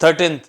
13th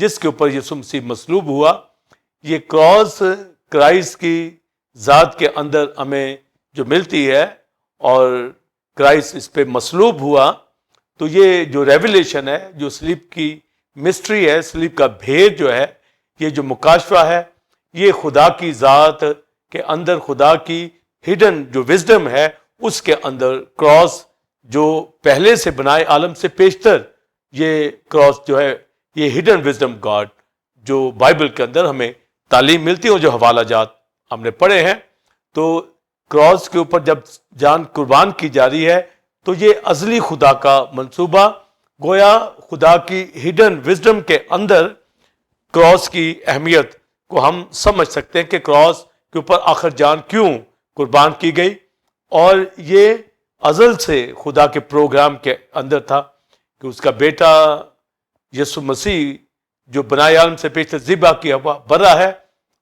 جس کے اوپر یسوع مسیح مصلوب ہوا. یہ کراس کرائسٹ کی ذات کے اندر ہمیں جو ملتی ہے اور کرائسٹ اس پہ مصلوب ہوا. تو یہ جو ریویلیشن ہے, جو سلیب کی مسٹری ہے, سلیب کا بھید جو ہے, یہ جو مکاشفہ ہے, یہ خدا کی ذات کے اندر, خدا کی ہڈن جو وزڈم ہے اس کے اندر کراس جو پہلے سے بنائے عالم سے پیشتر, یہ کراس جو ہے یہ ہڈن وزڈم گاڈ جو بائبل کے اندر ہمیں تعلیم ملتی ہے اور جو حوالہ جات ہم نے پڑھے ہیں. تو کراس کے اوپر جب جان قربان کی جا رہی ہے تو یہ ازلی خدا کا منصوبہ, گویا خدا کی ہڈن وزڈم کے اندر کراس کی اہمیت کو ہم سمجھ سکتے ہیں کہ کراس کے اوپر آخر جان کیوں قربان کی گئی. اور یہ ازل سے خدا کے پروگرام کے اندر تھا کہ اس کا بیٹا یسوع مسیح جو بنائے عالم سے پیشتر ذبح کیا ہوا برا ہے,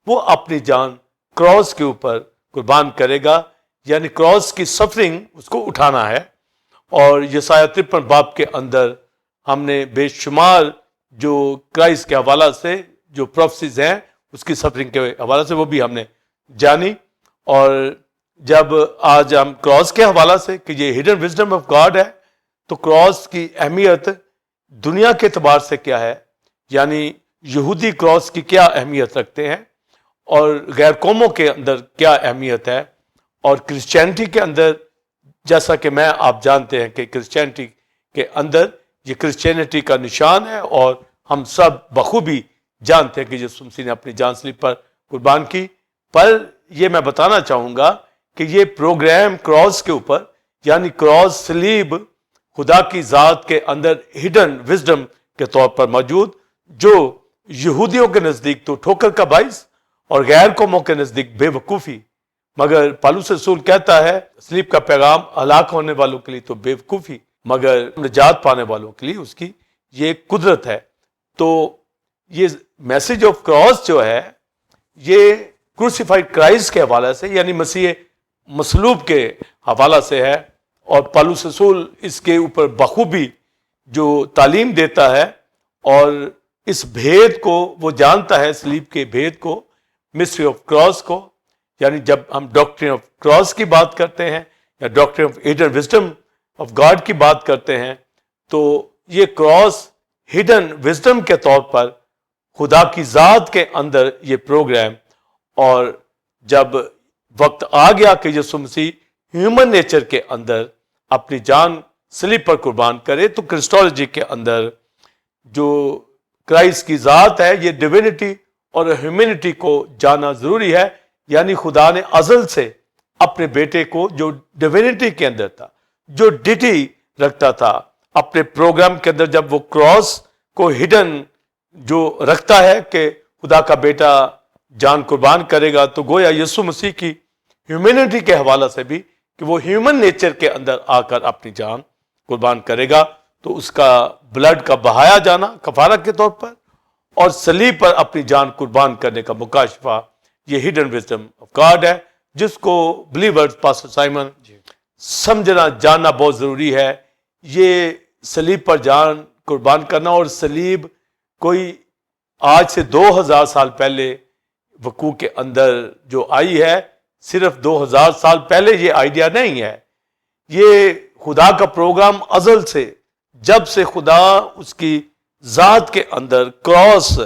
وہ اپنی جان کراس کے اوپر قربان کرے گا, یعنی کراس کی سفرنگ اس کو اٹھانا ہے. اور یسایہ 53 باب کے اندر ہم نے بے شمار جو کرائسٹ کے حوالہ سے جو پروفیسیز ہیں اس کی سفرنگ کے حوالے سے وہ بھی ہم نے جانی. اور جب آج ہم کراس کے حوالہ سے کہ یہ ہڈن وزڈم آف گاڈ ہے, تو کراس کی اہمیت دنیا کے اعتبار سے کیا ہے, یعنی یہودی کراس کی کیا اہمیت رکھتے ہیں اور غیر قوموں کے اندر کیا اہمیت ہے, اور کرسچینٹی کے اندر جیسا کہ میں آپ جانتے ہیں کہ کرسچینٹی کے اندر یہ کرسچینٹی کا نشان ہے, اور ہم سب بخوبی جانتے ہیں کہ یسوع مسیح نے اپنی جان سلیب پر قربان کی. پر یہ میں بتانا چاہوں گا کہ یہ پروگرام کراس کے اوپر, یعنی کراس سلیب خدا کی ذات کے اندر ہڈن وزڈم کے طور پر موجود, جو یہودیوں کے نزدیک تو ٹھوکر کا باعث اور غیر قوموں کے نزدیک بے وقوفی, مگر پالوس رسول کہتا ہے سلیب کا پیغام ہلاک ہونے والوں کے لیے تو بے وقوفی, مگر نجات پانے والوں کے لیے اس کی یہ قدرت ہے. تو یہ میسج آف کراس جو ہے یہ کروسیفائڈ کرائسٹ کے حوالے سے, یعنی مسیح مصلوب کے حوالہ سے ہے, اور پالوس رسول اس کے اوپر بخوبی جو تعلیم دیتا ہے, اور اس بھید کو وہ جانتا ہے, سلیب کے بھید کو, مسٹری آف کراس کو. یعنی جب ہم ڈاکٹرن آف کراس کی بات کرتے ہیں یا ڈاکٹرن of hidden wisdom of God کی بات کرتے ہیں, تو یہ کراس ہڈن وزڈم کے طور پر خدا کی ذات کے اندر یہ پروگرام, اور جب وقت آ گیا کہ یسوع مسیح ہیومن نیچر کے اندر اپنی جان سلیب پر قربان کرے, تو کرسٹولوجی کے اندر جو کرائسٹ کی ذات ہے یہ ڈیوینٹی اور ہیومینٹی کو جانا ضروری ہے. یعنی خدا نے ازل سے اپنے بیٹے کو جو ڈیوینٹی کے اندر تھا, جو ڈیٹی رکھتا تھا, اپنے پروگرام کے اندر جب وہ کراس کو ہڈن جو رکھتا ہے کہ خدا کا بیٹا جان قربان کرے گا, تو گویا یسوع مسیح کی ہیومینٹی کے حوالہ سے بھی کہ وہ ہیومن نیچر کے اندر آ کر اپنی جان قربان کرے گا, تو اس کا بلڈ کا بہایا جانا کفارہ کے طور پر اور صلیب پر اپنی جان قربان کرنے کا مکاشفہ, یہ ہڈن وزڈم آف گاڈ ہے, جس کو بلیورز پاسٹر سائمن سمجھنا جاننا بہت ضروری ہے. یہ صلیب پر جان قربان کرنا, اور صلیب کوئی آج سے 2000 سال پہلے وقوع کے اندر جو آئی ہے, صرف 2000 سال پہلے یہ آئیڈیا نہیں ہے. یہ خدا کا پروگرام ازل سے, جب سے خدا اس کی ذات کے اندر کراس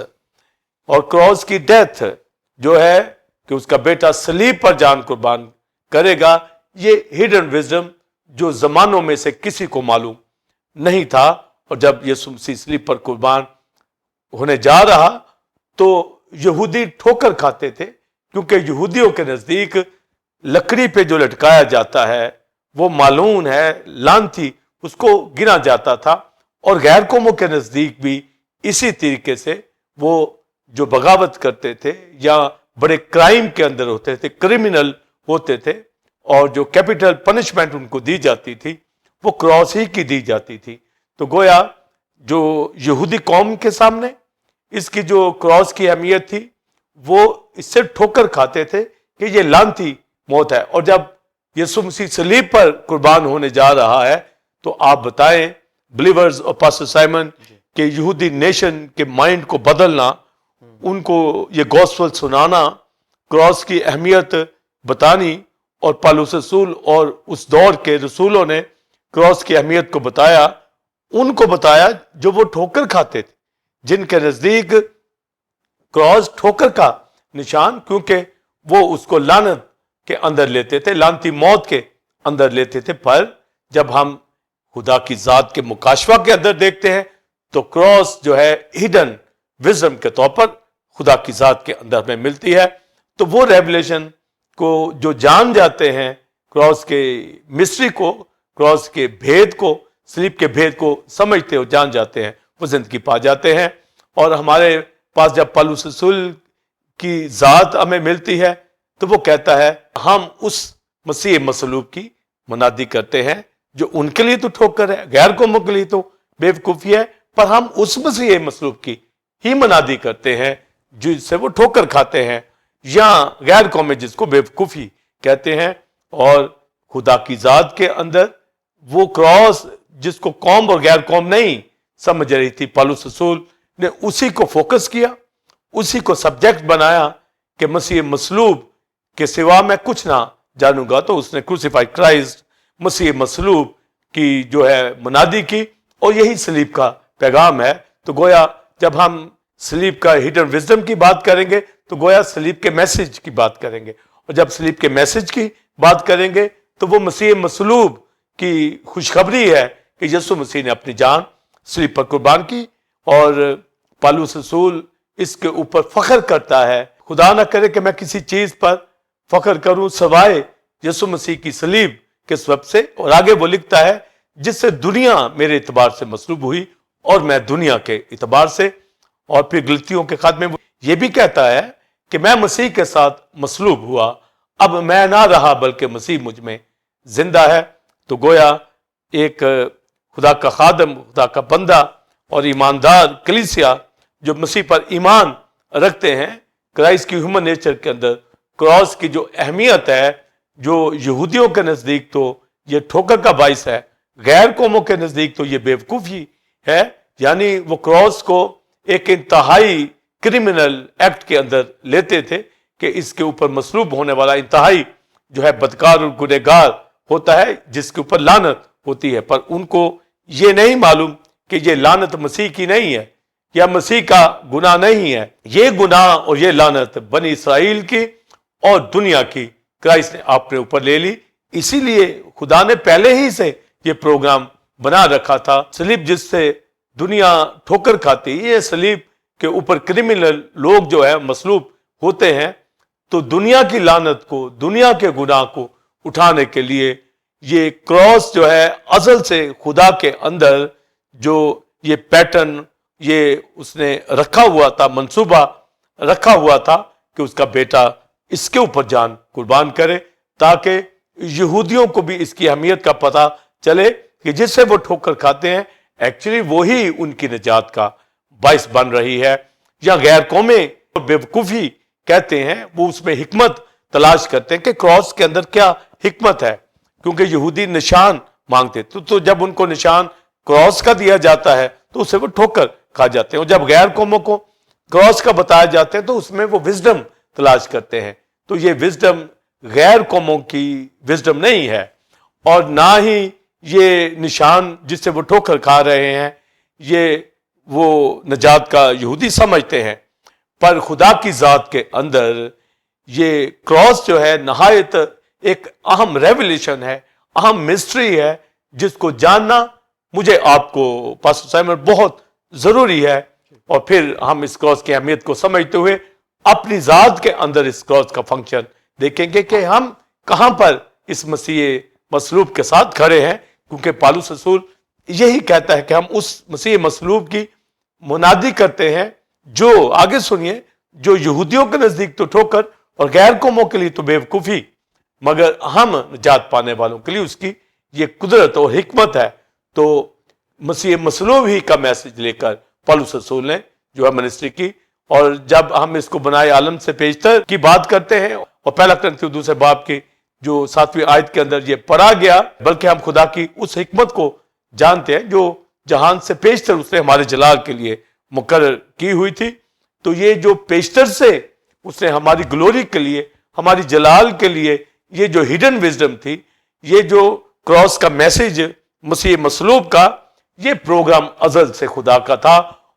اور کراس کی ڈیتھ جو ہے کہ اس کا بیٹا صلیب پر جان قربان کرے گا, یہ ہڈن وزڈم جو زمانوں میں سے کسی کو معلوم نہیں تھا. اور جب یسوع مسیح صلیب پر قربان ہونے جا رہا تو یہودی ٹھوکر کھاتے تھے, کیونکہ یہودیوں کے نزدیک لکڑی پہ جو لٹکایا جاتا ہے وہ مالون ہے, لعنتی, اس کو گنا جاتا تھا. اور غیر قوموں کے نزدیک بھی اسی طریقے سے وہ جو بغاوت کرتے تھے یا بڑے کرائم کے اندر ہوتے تھے, کرمنل ہوتے تھے, اور جو کیپٹل پنشمنٹ ان کو دی جاتی تھی وہ کراس ہی کی دی جاتی تھی. تو گویا جو یہودی قوم کے سامنے اس کی جو کراس کی اہمیت تھی, وہ اس سے ٹھوکر کھاتے تھے کہ یہ لعنتی موت ہے. اور جب یسوع مسیح صلیب پر قربان ہونے جا رہا ہے, تو آپ بتائیں بلیورز اور پاسٹر سائمن کہ یہودی نیشن کے مائنڈ کو بدلنا، ان کو یہ گوسپل سنانا، کراس کی اہمیت بتانی، اور پالوس رسول اور اس دور کے رسولوں نے کراس کی اہمیت کو بتایا، ان کو بتایا جو وہ ٹھوکر کھاتے تھے، جن کے نزدیک کراس ٹھوکر کا نشان، کیونکہ وہ اس کو لعنت کے اندر لیتے تھے، لعنتی موت کے اندر لیتے تھے۔ پر جب ہم خدا کی ذات کے مکاشفہ کے اندر دیکھتے ہیں تو کراس جو ہے ہڈن وزڈم کے طور پر خدا کی ذات کے اندر ہمیں ملتی ہے۔ تو وہ ریولیشن کو جو جان جاتے ہیں، کراس کے مسٹری کو، کراس کے بھید کو، صلیب کے بھید کو سمجھتے ہو، جان جاتے ہیں، وہ زندگی پا جاتے ہیں۔ اور ہمارے پاس جب پالوس رسول کی ذات ہمیں ملتی ہے تو وہ کہتا ہے ہم اس مسیح مصلوب کی منادی کرتے ہیں جو ان کے لیے تو ٹھوکر ہے، غیر قوموں کے لیے تو بے وقوفی ہے، پر ہم اس مسیح مصلوب کی ہی منادی کرتے ہیں جس سے وہ ٹھوکر کھاتے ہیں، یا غیر قومیں جس کو بے وقوفی کہتے ہیں۔ اور خدا کی ذات کے اندر وہ کراس جس کو قوم اور غیر قوم نہیں سمجھ رہی تھی، پالوس رسول نے اسی کو فوکس کیا، اسی کو سبجیکٹ بنایا کہ مسیح مصلوب کے سوا میں کچھ نہ جانوں گا۔ تو اس نے کروسیفائیڈ کرائسٹ، مسیح مصلوب کی جو ہے منادی کی، اور یہی صلیب کا پیغام ہے۔ تو گویا جب ہم صلیب کا ہڈن وزڈم کی بات کریں گے تو گویا صلیب کے میسج کی بات کریں گے، اور جب صلیب کے میسج کی بات کریں گے تو وہ مسیح مصلوب کی خوشخبری ہے کہ یسوع مسیح نے اپنی جان صلیب پر قربان کی۔ اور پالوس رسول اس کے اوپر فخر کرتا ہے، خدا نہ کرے کہ میں کسی چیز پر فخر کروں سوائے یسوع مسیح کی صلیب کے سبب سے۔ اور آگے وہ لکھتا ہے جس سے دنیا میرے اعتبار سے مصلوب ہوئی اور میں دنیا کے اعتبار سے۔ اور پھر غلطیوں کے خاتمے میں یہ بھی کہتا ہے کہ میں مسیح کے ساتھ مصلوب ہوا، اب میں نہ رہا بلکہ مسیح مجھ میں زندہ ہے۔ تو گویا ایک خدا کا خادم، خدا کا بندہ اور ایماندار کلیسیا جو مسیح پر ایمان رکھتے ہیں، کرائسٹ کی ہیومن نیچر کے اندر کراس کی جو اہمیت ہے، جو یہودیوں کے نزدیک تو یہ ٹھوکر کا باعث ہے، غیر قوموں کے نزدیک تو یہ بے وقوفی ہے، یعنی وہ کراس کو ایک انتہائی کرمنل ایکٹ کے اندر لیتے تھے کہ اس کے اوپر مصلوب ہونے والا انتہائی جو ہے بدکار اور گنہگار ہوتا ہے، جس کے اوپر لعنت ہوتی ہے۔ پر ان کو یہ نہیں معلوم کہ یہ لعنت مسیح کی نہیں ہے، یا مسیح کا گناہ نہیں ہے، یہ گناہ اور یہ لعنت بنی اسرائیل کی اور دنیا کی کرائسٹ نے اپنے اوپر لے لی۔ اسی لیے خدا نے پہلے ہی سے یہ پروگرام بنا رکھا تھا۔ صلیب جس سے دنیا ٹھوکر کھاتی، یہ صلیب کے اوپر کرمنل لوگ جو ہے مصلوب ہوتے ہیں، تو دنیا کی لعنت کو، دنیا کے گناہ کو اٹھانے کے لیے یہ کراس جو ہے ازل سے خدا کے اندر جو یہ پیٹرن یہ اس نے رکھا ہوا تھا، منصوبہ رکھا ہوا تھا کہ اس کا بیٹا اس کے اوپر جان قربان کرے، تاکہ یہودیوں کو بھی اس کی اہمیت کا پتہ چلے کہ جس سے وہ ٹھوکر کھاتے ہیں ایکچولی وہی ان کی نجات کا باعث بن رہی ہے۔ یا غیر قومیں بے وقوفی کہتے ہیں، وہ اس میں حکمت تلاش کرتے ہیں کہ کراس کے اندر کیا حکمت ہے، کیونکہ یہودی نشان مانگتے تو جب ان کو نشان کراس کا دیا جاتا ہے تو اسے وہ ٹھوکر کھا جاتے ہیں، اور جب غیر قوموں کو کراس کا بتایا جاتا ہے تو اس میں وہ وزڈم تلاش کرتے ہیں۔ تو یہ وزڈم غیر قوموں کی وزڈم نہیں ہے، اور نہ ہی یہ نشان جس سے وہ ٹھوکر کھا رہے ہیں یہ وہ نجات کا یہودی سمجھتے ہیں۔ پر خدا کی ذات کے اندر یہ کراس جو ہے نہایت ایک اہم ریولیشن ہے، اہم مسٹری ہے، جس کو جاننا مجھے آپ کو پاسٹر سائمن بہت ضروری ہے۔ اور پھر ہم اس کراس کی اہمیت کو سمجھتے ہوئے اپنی ذات کے اندر اس کراس کا فنکشن دیکھیں گے کہ ہم کہاں پر اس مسیح مصلوب کے ساتھ کھڑے ہیں، کیونکہ پالوس رسول یہی کہتا ہے کہ ہم اس مسیح مصلوب کی منادی کرتے ہیں جو، آگے سنیے، جو یہودیوں کے نزدیک تو ٹھوکر اور غیر قوموں کے لیے تو بے وقوفی، مگر ہم نجات پانے والوں کے لیے اس کی یہ قدرت اور حکمت ہے۔ تو مسیح مصلوب ہی کا میسج لے کر پالوس رسول نے جو ہے منسٹری کی، اور جب ہم اس کو بنائے عالم سے پیشتر کی بات کرتے ہیں، اور پہلا کرنتھیوں دوسرے باب کی جو 7ویں آیت کے اندر یہ پڑھا گیا، بلکہ ہم خدا کی اس حکمت کو جانتے ہیں جو جہان سے پیشتر اس نے ہمارے جلال کے لیے مقرر کی ہوئی تھی. تو یہ جو پیشتر سے اس نے ہماری گلوری کے لیے، ہماری جلال کے لیے، یہ جو ہڈن وزڈم تھی، یہ جو کراس کا میسج مسیح مصلوب کا، یہ پروگرام ازل سے خدا کا تھا.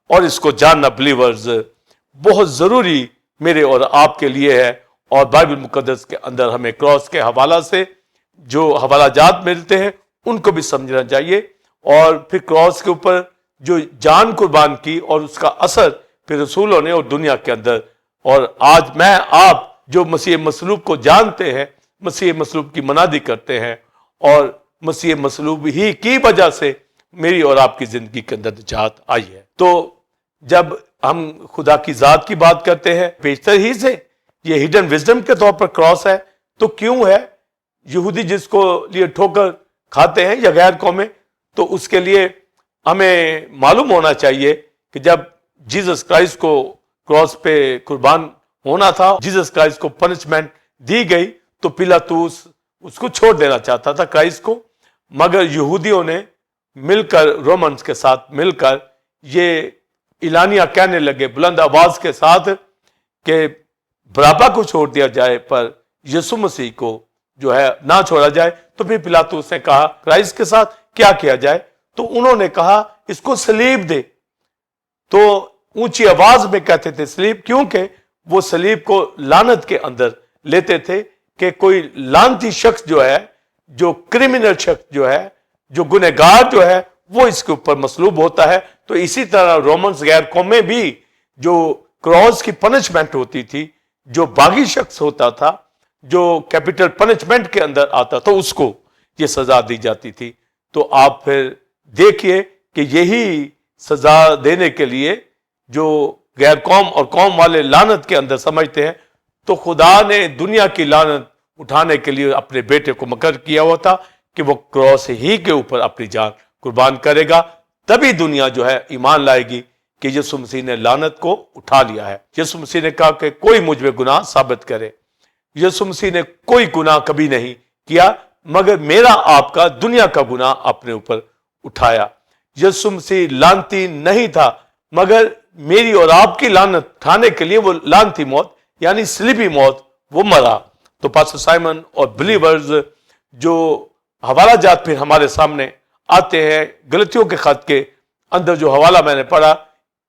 اور اس کو جاننا بلیورز بہت ضروری میرے اور آپ کے لیے ہے. اور بائبل مقدس کے اندر ہمیں کراس کے حوالہ سے جو حوالہ جات ملتے ہیں ان کو بھی سمجھنا چاہیے. اور پھر کراس کے اوپر جو جان قربان کی اور اس کا اثر پھر رسولوں نے اور دنیا کے اندر. اور آج میں آپ جو مسیح مصلوب کو جانتے ہیں، مسیح مصلوب کی منادی کرتے ہیں، اور مسیح مصلوب ہی کی وجہ سے میری اور آپ کی زندگی کے اندر نجات آئی ہے. تو جب ہم خدا کی ذات کی بات کرتے ہیں پیشتر ہی سے، یہ ہڈن وزڈم کے طور پر کراس ہے. تو کیوں ہے؟ یہودی جس کو لیے ٹھوکر کھاتے ہیں یا غیر قومیں، تو اس کے لیے ہمیں معلوم ہونا چاہیے کہ جب جیسس کرائسٹ کو کراس پہ قربان ہونا تھا، جیسس کرائسٹ کو پنشمنٹ دی گئی، تو پیلاطوس اس کو چھوڑ دینا چاہتا تھا کرائسٹ کو. مگر یہودیوں نے مل کر، رومنز کے ساتھ مل کر یہ اعلانیہ کہنے لگے بلند آواز کے ساتھ کہ بارابا کو چھوڑ دیا جائے پر یسوع مسیح کو جو ہے نہ چھوڑا جائے. تو پھر پیلاطوس نے کہا کرائسٹ کے ساتھ کیا کیا جائے؟ تو انہوں نے کہا اس کو صلیب دے. تو اونچی آواز میں کہتے تھے صلیب، کیونکہ وہ صلیب کو لعنت کے اندر لیتے تھے کہ کوئی لعنتی شخص جو ہے، جو کرمنل شخص جو ہے، جو گنہگار جو ہے، وہ اس کے اوپر مصلوب ہوتا ہے. تو اسی طرح رومنز غیر قومیں بھی جو کراس کی پنشمنٹ ہوتی تھی، جو باغی شخص ہوتا تھا، جو کیپٹل پنشمنٹ کے اندر آتا تھا، اس کو یہ سزا دی جاتی تھی. تو آپ پھر دیکھیے کہ یہی سزا دینے کے لیے جو غیر قوم اور قوم والے لعنت کے اندر سمجھتے ہیں، تو خدا نے دنیا کی لعنت اٹھانے کے لیے اپنے بیٹے کو مقرر کیا ہوا تھا کہ وہ کراس ہی کے اوپر اپنی جان قربان کرے گا. تبھی دنیا جو ہے ایمان لائے گی کہ یسوع مسیح نے لعنت کو اٹھا لیا ہے. یسوع مسیح نے کہا کہ کوئی مجھ میں گناہ ثابت کرے. یسوع مسیح نے کوئی گناہ کبھی نہیں کیا، مگر میرا آپ کا دنیا کا گناہ اپنے اوپر اٹھایا. یسوع مسیح لعنتی نہیں تھا، مگر میری اور آپ کی لعنت اٹھانے کے لیے وہ لعنتی موت یعنی صلیبی موت وہ مرا. تو پاسٹر سائمن اور بلیورز جو حوالہ جات پھر ہمارے سامنے آتے ہیں، غلطیوں کے خط کے اندر جو حوالہ میں نے پڑھا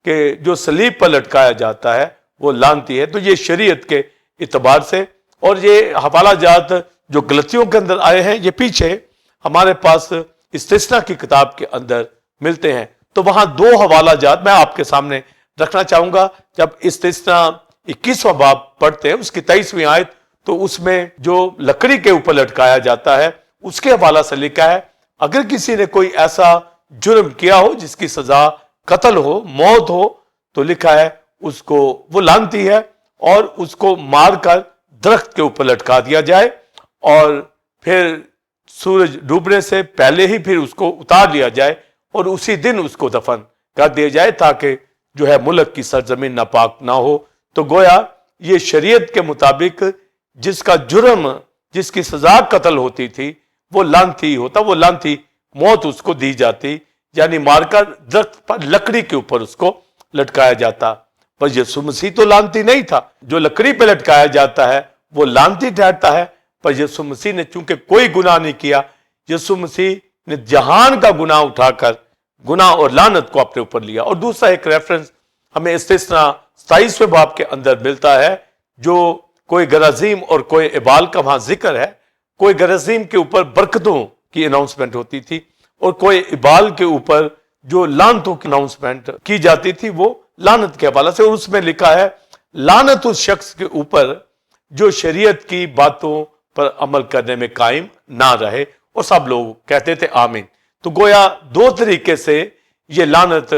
کہ جو صلیب پر لٹکایا جاتا ہے وہ لعنتی ہے. تو یہ شریعت کے اعتبار سے، اور یہ حوالہ جات جو غلطیوں کے اندر آئے ہیں، یہ پیچھے ہمارے پاس استثنا کی کتاب کے اندر ملتے ہیں. تو وہاں دو حوالہ جات میں آپ کے سامنے رکھنا چاہوں گا. جب استثنا 21واں باب پڑھتے ہیں، اس کی 23ویں آیت، تو اس میں جو لکڑی کے اوپر لٹکایا جاتا ہے اس کے حوالہ سے لکھا ہے اگر کسی نے کوئی ایسا جرم کیا ہو جس کی سزا قتل ہو، موت ہو، تو لکھا ہے اس کو وہ لعنتی ہے اور اس کو مار کر درخت کے اوپر لٹکا دیا جائے، اور پھر سورج ڈوبنے سے پہلے ہی پھر اس کو اتار لیا جائے اور اسی دن اس کو دفن کر دیا جائے تاکہ جو ہے ملک کی سرزمین ناپاک نہ ہو. تو گویا یہ شریعت کے مطابق جس کا جرم، جس کی سزا قتل ہوتی تھی وہ لعنتی ہوتا، وہ لعنتی موت اس کو دی جاتی، یعنی مار کر درخت پر لکڑی کے اوپر اس کو لٹکایا جاتا. پر یسوع مسیح تو لعنتی نہیں تھا. جو لکڑی پہ لٹکایا جاتا ہے وہ لعنتی ٹھہرتا ہے، پر یسوع مسیح نے چونکہ کوئی گناہ نہیں کیا، یسوع مسیح نے جہان کا گناہ اٹھا کر گناہ اور لعنت کو اپنے اوپر لیا. اور دوسرا ایک ریفرنس ہمیں استثنا 27ویں باب کے اندر ملتا ہے، جو کوئی گرازیم اور کوئی ابال کا وہاں ذکر ہے. کوئی گرازیم کے اوپر برکتوں کی اناؤنسمنٹ ہوتی تھی اور کوئی ابال کے اوپر جو لعنتوں کی اناؤنسمنٹ کی جاتی تھی وہ لعنت کے حوالے سے. اور اس میں لکھا ہے لعنت اس شخص کے اوپر جو شریعت کی باتوں پر عمل کرنے میں قائم نہ رہے. اور سب لوگ کہتے تھے آمین. تو گویا دو طریقے سے یہ لعنت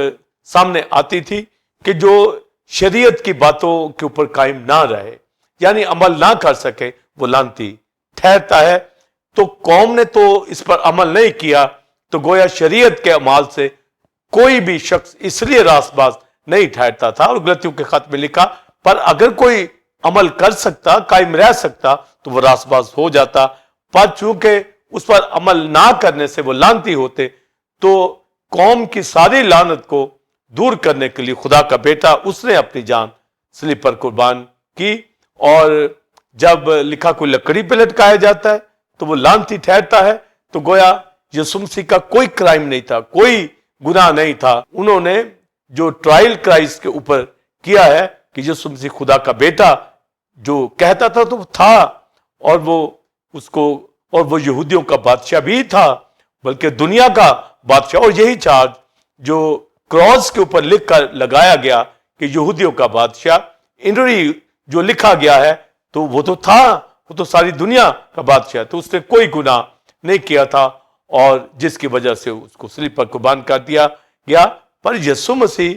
سامنے آتی تھی کہ جو شریعت کی باتوں کے اوپر قائم نہ رہے یعنی عمل نہ کر سکے وہ لعنتی ٹھہرتا ہے. تو قوم نے تو اس پر عمل نہیں کیا، تو گویا شریعت کے اعمال سے کوئی بھی شخص اس لیے راست باز نہیں ٹھہرتا تھا. اور غلطیوں کے خط میں لکھا پر اگر کوئی عمل کر سکتا، قائم رہ سکتا، تو وہ راست باز ہو جاتا. پر چونکہ اس پر عمل نہ کرنے سے وہ لعنتی ہوتے، تو قوم کی ساری لعنت کو دور کرنے کے لیے خدا کا بیٹا اس نے اپنی جان صلیب پر قربان کی. اور جب لکھا کوئی لکڑی پہ لٹکایا جاتا ہے تو وہ لعنتی ٹھہرتا ہے. تو گویا یسوع مسیح کا کوئی کرائم نہیں تھا, کوئی گناہ نہیں تھا. انہوں نے جو ٹرائل کرائسٹ کے اوپر کیا ہے کہ یسوع مسیح خدا کا بیٹا جو کہتا تھا تو وہ تھا, اور وہ یہودیوں کا بادشاہ بھی تھا, بلکہ دنیا کا بادشاہ. اور یہی چارج جو کراس کے اوپر لکھ کر لگایا گیا کہ یہودیوں کا بادشاہ, انڈری جو لکھا گیا ہے تو وہ تو تھا, وہ تو ساری دنیا کا بادشاہ. تو اس نے کوئی گناہ نہیں کیا تھا, اور جس کی وجہ سے اس کو صلیب پر قربان کر دیا گیا. پر یسوع مسیح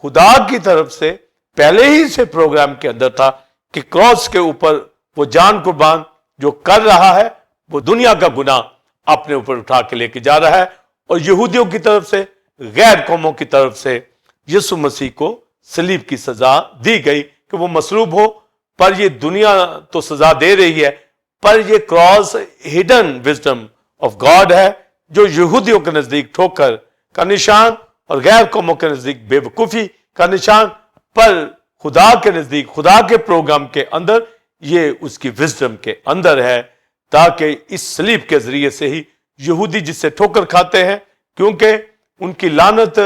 خدا کی طرف سے پہلے ہی سے پروگرام کے اندر تھا کہ کراس کے اوپر وہ جان قربان جو کر رہا ہے وہ دنیا کا گناہ اپنے اوپر اٹھا کے لے کے جا رہا ہے. اور یہودیوں کی طرف سے, غیر قوموں کی طرف سے یسوع مسیح کو صلیب کی سزا دی گئی کہ وہ مصلوب ہو. پر یہ دنیا تو سزا دے رہی ہے, پر یہ cross hidden wisdom of God ہے جو یہودیوں کے نزدیک ٹھوکر کا نشان اور غیر قوموں کے نزدیک بے وقوفی کا نشان, پر خدا کے نزدیک, خدا کے پروگرام کے اندر یہ اس کی وزڈم کے اندر ہے, تاکہ اس صلیب کے ذریعے سے ہی یہودی جس سے ٹھوکر کھاتے ہیں, کیونکہ ان کی لعنت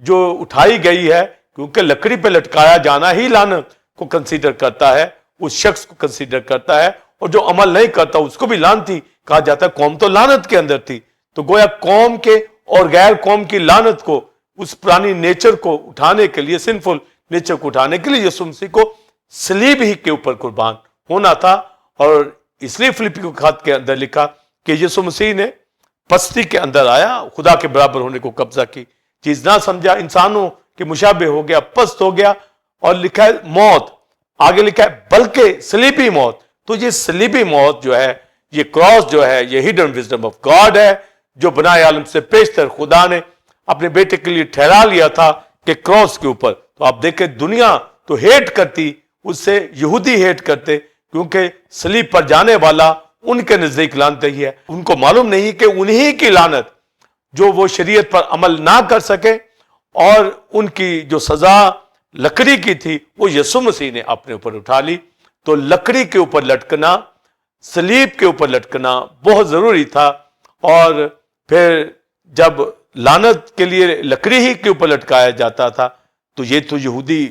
جو اٹھائی گئی ہے, کیونکہ لکڑی پہ لٹکایا جانا ہی لعنت کو کنسیڈر کرتا ہے, اس شخص کو کنسیڈر کرتا ہے, اور جو عمل نہیں کرتا اس کو بھی لعنتی کہا جاتا ہے. قوم تو لعنت کے اندر تھی, تو گویا قوم کے اور غیر قوم کی لعنت کو, اس پرانی نیچر کو اٹھانے کے لیے, سنفل نیچر کو اٹھانے کے لیے یسوع مسیح کو صلیب ہی کے اوپر قربان ہونا تھا. اور اس لیے فلپی کو خط کے اندر لکھا کہ یسوع مسیح نے پستی کے اندر آیا, خدا کے برابر ہونے کو قبضہ کی چیز نہ سمجھا, انسانوں کے مشابہ ہو گیا, پست ہو گیا, اور لکھا ہے موت, آگے لکھا ہے بلکہ صلیبی موت. تو یہ صلیبی موت جو ہے, یہ کراس جو ہے, یہ ہڈن وزڈم آف گاڈ ہے جو بنائے عالم سے پیشتر خدا نے اپنے بیٹے کے لیے ٹھہرا لیا تھا کہ کراس کے اوپر. تو آپ دیکھیں دنیا تو ہیٹ کرتی اس سے, یہودی ہیٹ کرتے, کیونکہ صلیب پر جانے والا ان کے نزدیک لعنت ہی ہے. ان کو معلوم نہیں کہ انہی کی لعنت جو وہ شریعت پر عمل نہ کر سکے, اور ان کی جو سزا لکڑی کی تھی وہ یسوع مسیح نے اپنے اوپر اٹھا لی. تو لکڑی کے اوپر لٹکنا, صلیب کے اوپر لٹکنا بہت ضروری تھا. اور پھر جب لعنت کے لیے لکڑی ہی کے اوپر لٹکایا جاتا تھا تو یہ تو یہودی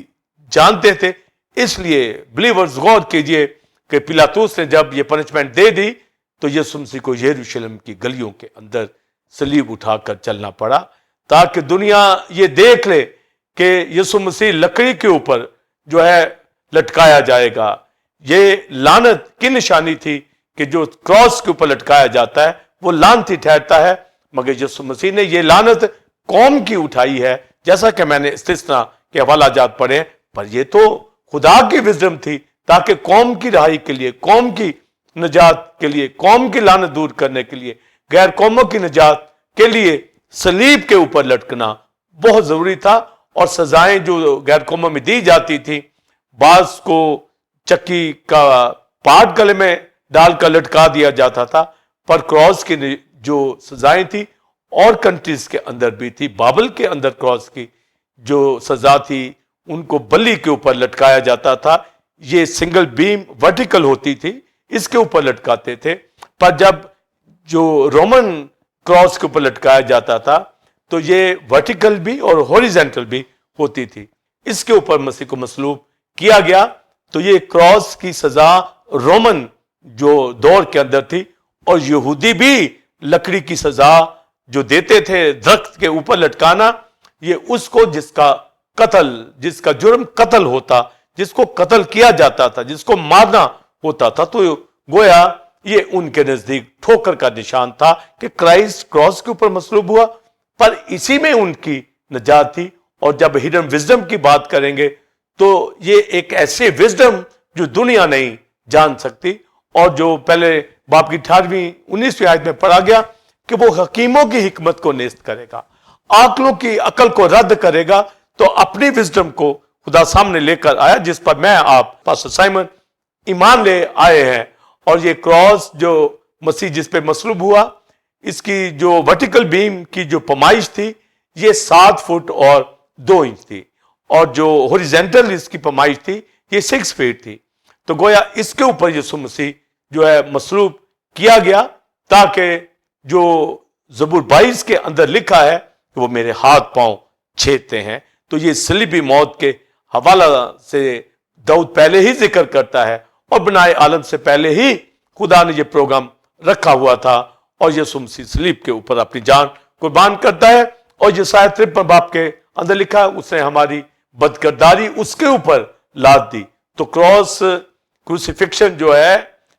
جانتے تھے, اس لیے بلیورز غور کیجئے کہ پیلاطوس نے جب یہ پنشمنٹ دے دی تو یسوع مسیح کو یروشلم کی گلیوں کے اندر صلیب اٹھا کر چلنا پڑا, تاکہ دنیا یہ دیکھ لے کہ یسوع مسیح لکڑی کے اوپر جو ہے لٹکایا جائے گا. یہ لعنت کی نشانی تھی کہ جو کراس کے اوپر لٹکایا جاتا ہے وہ لعنتی ٹھہرتا ہے, مگر یسوع مسیح نے یہ لعنت قوم کی اٹھائی ہے, جیسا کہ میں نے استثناء کے حوالہ جات پڑھے. پر یہ تو خدا کی وزڈم تھی تاکہ قوم کی رہائی کے لیے, قوم کی نجات کے لیے, قوم کی لعنت دور کرنے کے لیے, غیر قوموں کی نجات کے لیے صلیب کے اوپر لٹکنا بہت ضروری تھا. اور سزائیں جو غیر قوموں میں دی جاتی تھی, بعض کو چکی کا پاٹ گلے میں ڈال کر لٹکا دیا جاتا تھا, پر کراس کی جو سزائیں تھی اور کنٹریز کے اندر بھی تھی. بابل کے اندر کراس کی جو سزا تھی ان کو بلی کے اوپر لٹکایا جاتا تھا. یہ سنگل بیم ورٹیکل ہوتی تھی, اس کے اوپر لٹکاتے تھے. پر جب جو رومن کراس کے اوپر لٹکایا جاتا تھا تو یہ ورٹیکل بھی اور ہوریزنٹل بھی ہوتی تھی. اس کے اوپر مسیح کو مصلوب کیا گیا. تو یہ کراس کی سزا رومن جو دور کے اندر تھی, اور یہودی بھی لکڑی کی سزا جو دیتے تھے درخت کے اوپر لٹکانا, یہ اس کو جس کا قتل, جس کا جرم قتل ہوتا, جس کو قتل کیا جاتا تھا, جس کو مارنا ہوتا تھا, تو گویا یہ ان کے نزدیک ٹھوکر کا نشان تھا کہ کرائسٹ کراس کے اوپر مصلوب ہوا, پر اسی میں ان کی نجات تھی. اور جب ہڈن وزڈم کی بات کریں گے تو یہ ایک ایسی وزڈم جو دنیا نہیں جان سکتی, اور جو پہلے باب کی 18ویں 19ویں آیت میں پڑھا گیا کہ وہ حکیموں کی حکمت کو نیست کرے گا, عاقلوں کی عقل کو رد کرے گا. تو اپنی وزڈم کو خدا سامنے لے کر آیا, جس پر میں آپ پاسٹر سائمن ایمان لے آئے ہیں. اور یہ کراس جو مسیح جس پہ مصلوب ہوا, اس کی جو ورٹیکل بیم کی جو پیمائش تھی, یہ 7 فٹ اور 2 انچ تھی، اور جو ہاریزونٹل اس کی پیمائش تھی یہ 6 فٹ تھی. تو گویا اس کے اوپر یسوع مسیح جو ہے مصلوب کیا گیا، تاکہ جو زبور 22 کے اندر لکھا ہے کہ وہ میرے ہاتھ پاؤں چھیدتے ہیں. تو یہ صلیبی موت کے حوالہ سے داؤد پہلے ہی ذکر کرتا ہے، اور بنائے عالم سے پہلے ہی خدا نے یہ پروگرام رکھا ہوا تھا، اور یسوع مسیح صلیب کے اوپر اپنی جان قربان کرتا ہے. اور یسایا 53 باب کے اندر لکھا ہے اس نے ہماری بدکرداری اس کے اوپر لاد دی. تو کروسیفکشن جو ہے،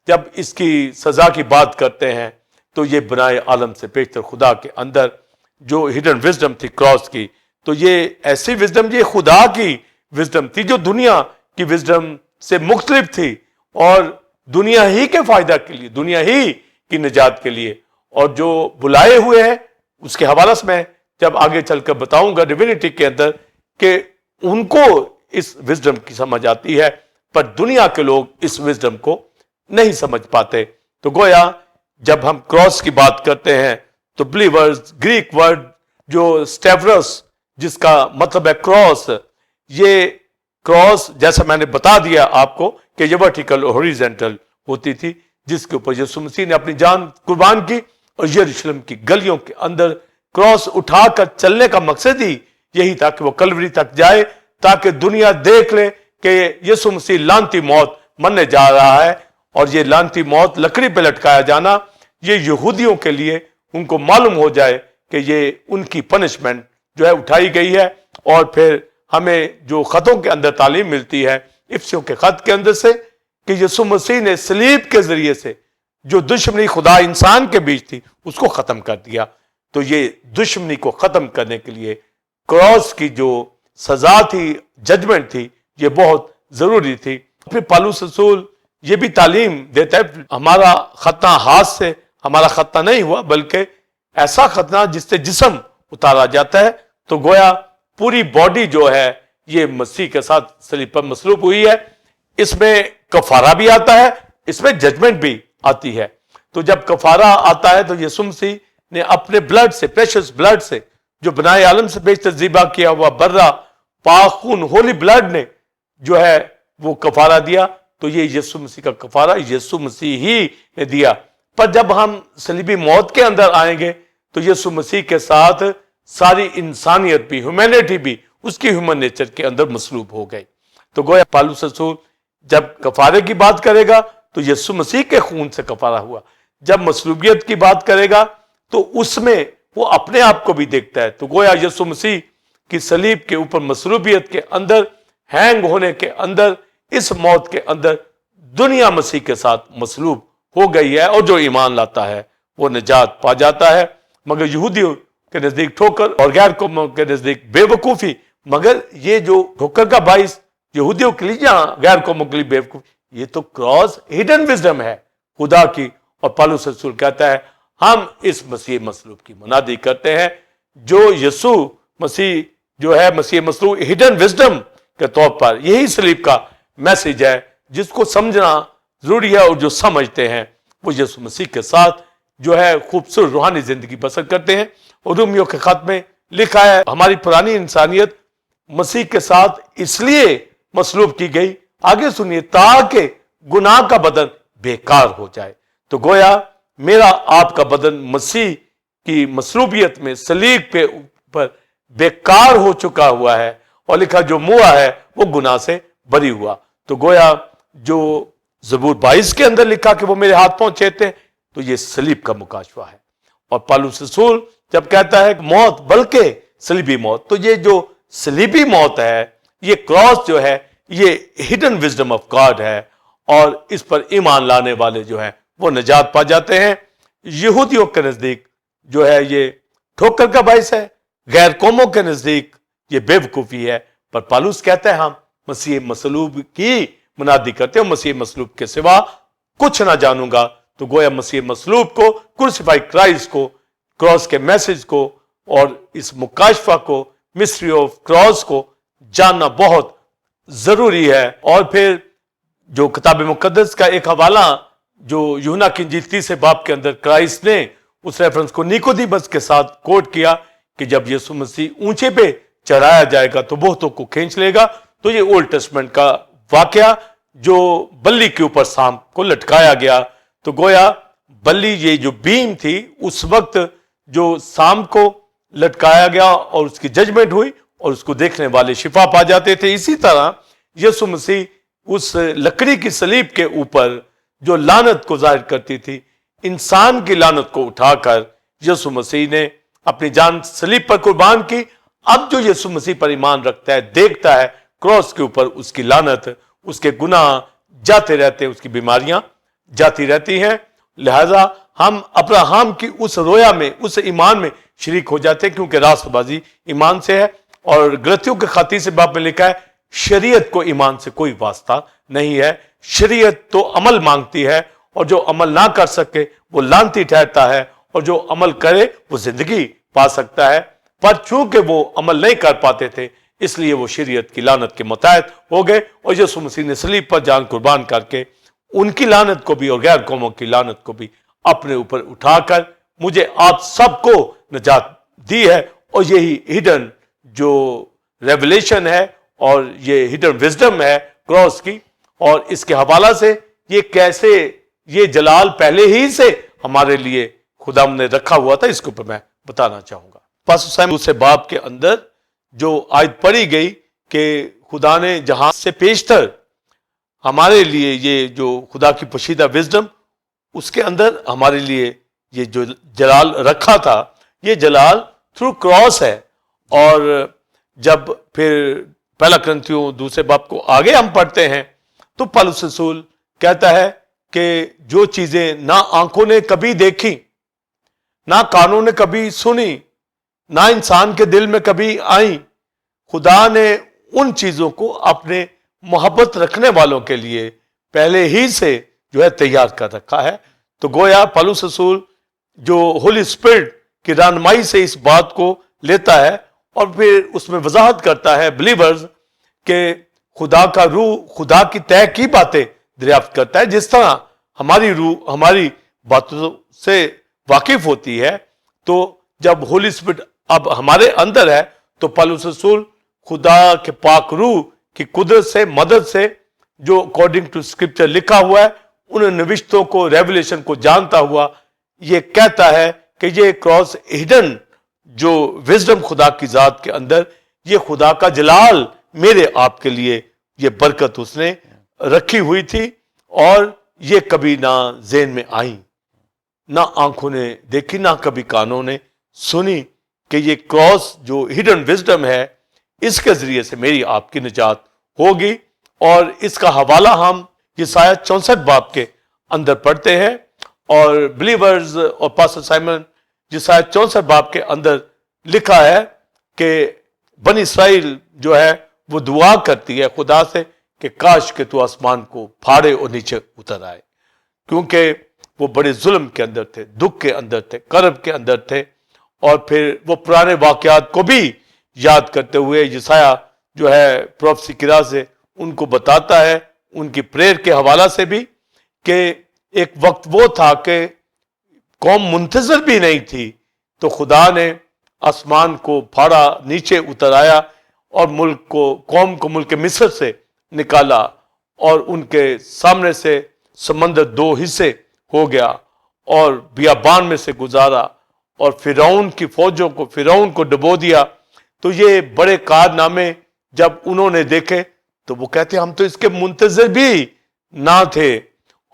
جب اس کی سزا کی بات کرتے ہیں تو یہ بنائے عالم سے پیشتر خدا کے اندر جو ہڈن وزڈم تھی کراس کی، تو یہ ایسی وزڈم، یہ خدا کی وزڈم تھی جو دنیا کی وزڈم سے مختلف تھی، اور دنیا ہی کے فائدہ کے لیے، دنیا ہی کی نجات کے لیے. اور جو بلائے ہوئے ہیں اس کے حوالے سے میں جب آگے چل کر بتاؤں گا ڈیوینٹی کے اندر کہ ان کو اس وزڈم کی سمجھ آتی ہے، پر دنیا کے لوگ اس وزڈم کو نہیں سمجھ پاتے. تو گویا جب ہم کراس کی بات کرتے ہیں تو بلیورز گریک ورڈ جو سٹیورس جس کا مطلب ہے کراس، یہ کراس جیسا میں نے بتا دیا آپ کو کہ یہ ورٹیکل اور ہاریزونٹل ہوتی تھی، جس کے اوپر یسوع مسیح نے اپنی جان قربان کی. اور یروشلم کی گلیوں کے اندر کراس اٹھا کر چلنے کا مقصد ہی یہی تھا کہ وہ کلوری تک جائے، تاکہ دنیا دیکھ لے کہ یسوع مسیح لعنتی موت مرنے جا رہا ہے. اور یہ لعنتی موت لکڑی پہ لٹکایا جانا، یہ یہودیوں کے لیے ان کو معلوم ہو جائے کہ یہ ان کی پنشمنٹ جو ہے اٹھائی گئی ہے. اور پھر ہمیں جو خطوں کے اندر تعلیم ملتی ہے افسیوں کے خط کے اندر سے کہ یسوع مسیح نے صلیب کے ذریعے سے جو دشمنی خدا انسان کے بیچ تھی اس کو ختم کر دیا. تو یہ دشمنی کو ختم کرنے کے لیے کراس کی جو سزا تھی، ججمنٹ تھی، یہ بہت ضروری تھی. پھر پالوس رسول یہ بھی تعلیم دیتا ہے، ہمارا ختنہ ہاتھ سے ہمارا ختنہ نہیں ہوا، بلکہ ایسا ختنہ جس سے جسم اتارا جاتا ہے. تو گویا پوری باڈی جو ہے یہ مسیح کے ساتھ صلیب پر مصلوب ہوئی ہے. اس میں کفارہ بھی آتا ہے، اس میں ججمنٹ بھی آتی ہے. تو جب کفارہ آتا ہے تو یسوع مسیح نے اپنے بلڈ سے، پریشس بلڈ سے، جو بنائے عالم سے بیشتر ذبح کیا ہوا برہ پاک خون، ہولی بلڈ نے جو ہے وہ کفارہ دیا. تو یہ یسوع مسیح کا کفارہ یسوع مسیح ہی نے دیا. پر جب ہم صلیبی موت کے اندر آئیں گے تو یسوع مسیح کے ساتھ ساری انسانیت بھی، ہیومینٹی بھی اس کی ہیومن نیچر کے اندر مصلوب ہو گئی. تو گویا پالوس رسول جب کفارے کی بات کرے گا تو یسوع مسیح کے خون سے کفارہ ہوا. جب مصلوبیت کی بات کرے گا تو اس میں وہ اپنے آپ کو بھی دیکھتا ہے. تو گویا یسوع مسیح کی صلیب کے اوپر مصلوبیت کے اندر، ہینگ ہونے کے اندر، اس موت کے اندر دنیا مسیح کے ساتھ مصلوب ہو گئی ہے، اور جو ایمان لاتا ہے وہ نجات پا جاتا ہے. مگر یہودیوں کے نزدیک ٹھوکر اور غیر قوموں کے نزدیک بے وقوفی. مگر یہ جو ٹھوکر کا باعث یہودیوں کے لیے یا غیر قوموں کے لیے بے وقوفی، یہ تو کراس ہڈن وزڈم ہے خدا کی. اور پالوس رسول کہتا ہے ہم اس مسیح مصلوب کی منادی کرتے ہیں. جو یسوع مسیح جو ہے مسیح مصلوب ہڈن وزڈم کے طور پر، یہی صلیب کا میسج ہے جس کو سمجھنا ضروری ہے. اور جو سمجھتے ہیں وہ یسوع مسیح کے ساتھ جو ہے خوبصورت روحانی زندگی بسر کرتے ہیں. اور رومیوں کے خط میں لکھا ہے ہماری پرانی انسانیت مسیح کے ساتھ اس لیے مصلوب کی گئی، آگے سنیے، تاکہ گناہ کا بدن بیکار ہو جائے. تو گویا میرا آپ کا بدن مسیح کی مصلوبیت میں صلیب پہ اوپر بیکار ہو چکا ہوا ہے، اور لکھا جو موا ہے وہ گناہ سے بری ہوا. تو گویا جو زبور 22 کے اندر لکھا کہ وہ میرے ہاتھ پاؤں چھیدتے ہیں، تو یہ صلیب کا مکاشفہ ہے. اور پالوس رسول جب کہتا ہے موت بلکہ صلیبی موت، تو یہ جو صلیبی موت ہے، یہ کراس جو ہے، یہ ہڈن وزڈم آف گاڈ ہے، اور اس پر ایمان لانے والے جو ہیں وہ نجات پا جاتے ہیں. یہودیوں کے نزدیک جو ہے یہ ٹھوکر کا باعث ہے، غیر قوموں کے نزدیک یہ بے وقوفی ہے. پر پالوس کہتا ہے ہم مسیح مصلوب کی منادی کرتے ہیں، مسیح مصلوب کے سوا کچھ نہ جانوں گا. تو گویا مسیح مصلوب کو، کروسیفائی کرائسٹ کو، کراس کے میسج کو اور اس مکاشفہ کو، مسٹری آف کراس کو جاننا بہت ضروری ہے. اور پھر جو کتاب مقدس کا ایک حوالہ جو یوحنا کی انجیل 30 باب کے اندر کرائسٹ نے اس ریفرنس کو نیکودیمس کے ساتھ کوٹ کیا کہ جب یسوع مسیح اونچے پہ چڑھایا جائے گا تو بہتوں کو کھینچ لے گا. تو یہ اولڈ ٹیسٹمنٹ کا واقعہ جو بلی کے اوپر سانپ کو لٹکایا گیا, تو گویا بلی یہ جو بیم تھی اس وقت جو سانپ کو لٹکایا گیا اور اس کی ججمنٹ ہوئی اور اس کو دیکھنے والے شفا پا جاتے تھے. اسی طرح یسوع مسیح اس لکڑی کی صلیب کے اوپر جو لعنت کو ظاہر کرتی تھی, انسان کی لعنت کو اٹھا کر یسوع مسیح نے اپنی جان صلیب پر قربان کی. اب جو یسوع مسیح پر ایمان رکھتا ہے دیکھتا ہے کراس کے اوپر اس کی لعنت, اس کے گناہ جاتے رہتے ہیں, اس کی بیماریاں جاتی رہتی ہیں. لہذا ہم ابراہیم کی اس رویا میں, اس ایمان میں شریک ہو جاتے ہیں, کیونکہ راست بازی ایمان سے ہے. اور غلطیوں کے خاطی سے باب میں لکھا ہے شریعت کو ایمان سے کوئی واسطہ نہیں ہے. شریعت تو عمل مانگتی ہے, اور جو عمل نہ کر سکے وہ لعنتی ٹھہرتا ہے, اور جو عمل کرے وہ زندگی پا سکتا ہے. پر چونکہ وہ عمل نہیں کر پاتے تھے اس لیے وہ شریعت کی لعنت کے متحد ہو گئے, اور یسوع مسیح نے صلیب پر جان قربان کر کے ان کی لعنت کو بھی اور غیر قوموں کی لعنت کو بھی اپنے اوپر اٹھا کر مجھے آپ سب کو نجات دی ہے. اور یہی ہڈن جو ریولیشن ہے اور یہ ہڈن وزڈم ہے کراس کی, اور اس کے حوالہ سے یہ کیسے یہ جلال پہلے ہی سے ہمارے لیے خدا نے رکھا ہوا تھا, اس کے اوپر میں بتانا چاہوں گا. پاسٹر سائمن دوسرے باب کے اندر جو آیت پڑھی گئی کہ خدا نے جہاں سے پیشتر ہمارے لیے یہ جو خدا کی پوشیدہ وزڈم, اس کے اندر ہمارے لیے یہ جو جلال رکھا تھا, یہ جلال تھرو کراس ہے. اور جب پھر پہلا کرنتھیوں دوسرے باب کو آگے ہم پڑھتے ہیں تو پولس رسول کہتا ہے کہ جو چیزیں نہ آنکھوں نے کبھی دیکھی, نہ کانوں نے کبھی سنی, نہ انسان کے دل میں کبھی آئیں, خدا نے ان چیزوں کو اپنے محبت رکھنے والوں کے لیے پہلے ہی سے جو ہے تیار کر رکھا ہے. تو گویا پولس رسول جو ہولی اسپرٹ کی رہنمائی سے اس بات کو لیتا ہے اور پھر اس میں وضاحت کرتا ہے بلیورز کہ خدا کا روح خدا کی طے کی باتیں دریافت کرتا ہے. جس طرح ہماری روح ہماری باتوں سے واقف ہوتی ہے, تو جب ہولی اسپرٹ اب ہمارے اندر ہے تو پولس رسول خدا کے پاک روح کی قدرت سے, مدد سے, جو اکارڈنگ ٹو اسکرپچر لکھا ہوا ہے ان نوشتوں کو, ریولیشن کو جانتا ہوا یہ کہتا ہے کہ یہ کراس ہڈن جو وزڈم خدا کی ذات کے اندر, یہ خدا کا جلال میرے آپ کے لیے یہ برکت اس نے رکھی ہوئی تھی, اور یہ کبھی نہ ذہن میں آئی, نہ آنکھوں نے دیکھی, نہ کبھی کانوں نے سنی, کہ یہ کراس جو ہڈن وزڈم ہے اس کے ذریعے سے میری آپ کی نجات ہوگی. اور اس کا حوالہ ہم یسایہ 64 باب کے اندر پڑھتے ہیں, اور بلیورز اور پاسٹر سائمن یسایہ 64 باب کے اندر لکھا ہے کہ بنی اسرائیل جو ہے وہ دعا کرتی ہے خدا سے کہ کاش کہ تو آسمان کو پھاڑے اور نیچے اتر آئے, کیونکہ وہ بڑے ظلم کے اندر تھے, دکھ کے اندر تھے, کرب کے اندر تھے. اور پھر وہ پرانے واقعات کو بھی یاد کرتے ہوئے یسایہ جو ہے پروفیسی کی راہ سے ان کو بتاتا ہے, ان کی پریئر کے حوالہ سے بھی, کہ ایک وقت وہ تھا کہ قوم منتظر بھی نہیں تھی تو خدا نے آسمان کو پھاڑا, نیچے اتر آیا اور ملک کو, قوم کو ملک مصر سے نکالا, اور ان کے سامنے سے سمندر 2 حصے ہو گیا اور بیابان میں سے گزارا, اور فرعون کی فوجوں کو, فرعون کو ڈبو دیا. تو یہ بڑے کارنامے جب انہوں نے دیکھے تو وہ کہتے ہم تو اس کے منتظر بھی نہ تھے,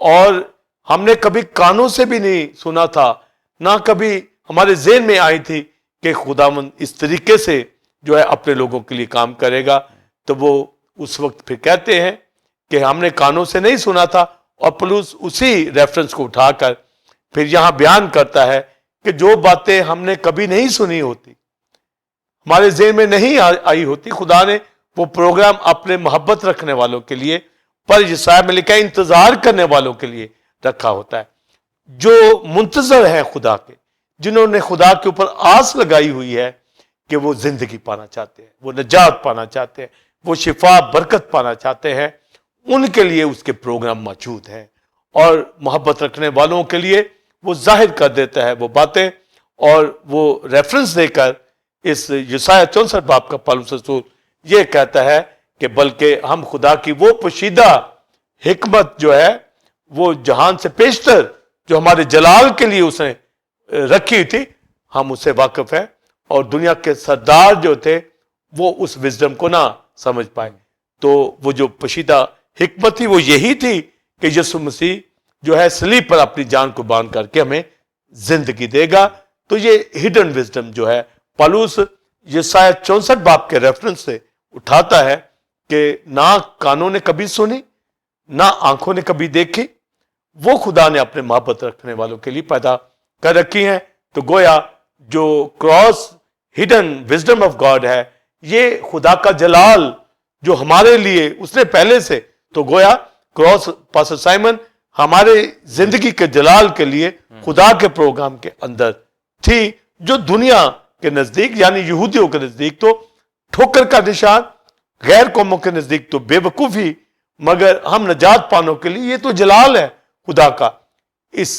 اور ہم نے کبھی کانوں سے بھی نہیں سنا تھا, نہ کبھی ہمارے ذہن میں آئی تھی کہ خداوند اس طریقے سے جو ہے اپنے لوگوں کے لیے کام کرے گا. تو وہ اس وقت پھر کہتے ہیں کہ ہم نے کانوں سے نہیں سنا تھا, اور پلوس اسی ریفرنس کو اٹھا کر پھر یہاں بیان کرتا ہے کہ جو باتیں ہم نے کبھی نہیں سنی ہوتی, ہمارے ذہن میں نہیں آئی ہوتی, خدا نے وہ پروگرام اپنے محبت رکھنے والوں کے لیے, پر یسایہ میں لکھا ہے انتظار کرنے والوں کے لیے رکھا ہوتا ہے, جو منتظر ہیں خدا کے, جنہوں نے خدا کے اوپر آس لگائی ہوئی ہے کہ وہ زندگی پانا چاہتے ہیں, وہ نجات پانا چاہتے ہیں, وہ شفا برکت پانا چاہتے ہیں, ان کے لیے اس کے پروگرام موجود ہیں. اور محبت رکھنے والوں کے لیے وہ ظاہر کر دیتا ہے وہ باتیں, اور وہ ریفرنس دے کر اس یسایہ 64 باب کا پالوس رسول یہ کہتا ہے کہ بلکہ ہم خدا کی وہ پوشیدہ حکمت جو ہے وہ جہان سے پیشتر جو ہمارے جلال کے لیے اس نے رکھی تھی ہم اس سے واقف ہیں، اور دنیا کے سردار جو تھے وہ اس وزڈم کو نہ سمجھ پائے۔ تو وہ جو پوشیدہ حکمت تھی وہ یہی تھی کہ یسوع مسیح جو ہے صلیب پر اپنی جان قربان کر کے ہمیں زندگی دے گا۔ تو یہ ہڈن وزڈم جو ہے پالوس یسایہ 64 باب کے ریفرنس سے اٹھاتا ہے کہ نہ کانوں نے کبھی سنی نہ آنکھوں نے کبھی دیکھی، وہ خدا نے اپنے محبت رکھنے والوں کے لیے پیدا کر رکھی ہیں۔ تو گویا جو cross hidden wisdom of God ہے یہ خدا کا جلال جو ہمارے لیے اس نے پہلے سے، تو گویا کراس پاسٹر سائمن ہمارے زندگی کے جلال کے لیے خدا کے پروگرام کے اندر تھی، جو دنیا کے نزدیک یعنی یہودیوں کے نزدیک تو ٹھوکر کا نشان، غیر قوموں کے نزدیک تو بے وقوفی، مگر ہم نجات پانوں کے لیے یہ تو جلال ہے خدا کا۔ اس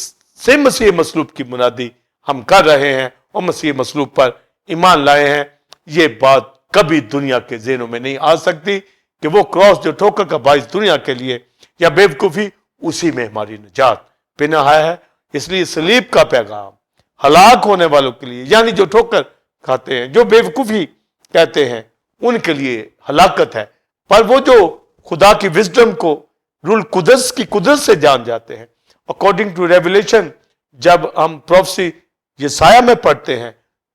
سے مسیح مصلوب کی منادی ہم کر رہے ہیں اور مسیح مصلوب پر ایمان لائے ہیں۔ یہ بات کبھی دنیا کے ذہنوں میں نہیں آ سکتی کہ وہ کراس جو ٹھوکر کا باعث دنیا کے لیے یا بے وقوفی، اسی میں ہماری نجات پنہا ہے۔ اس لیے صلیب کا پیغام ہلاک ہونے والوں کے لیے، یعنی جو ٹھوکر کھاتے ہیں، جو بے وقوفی کہتے ہیں، ان کے لیے ہلاکت ہے، پر وہ جو خدا کی وزڈم کو رول قدس کی قدرت سے جان جاتے ہیں، اکارڈنگ ٹو ریولیشن جب ہم پروفیسی یسایہ میں پڑھتے ہیں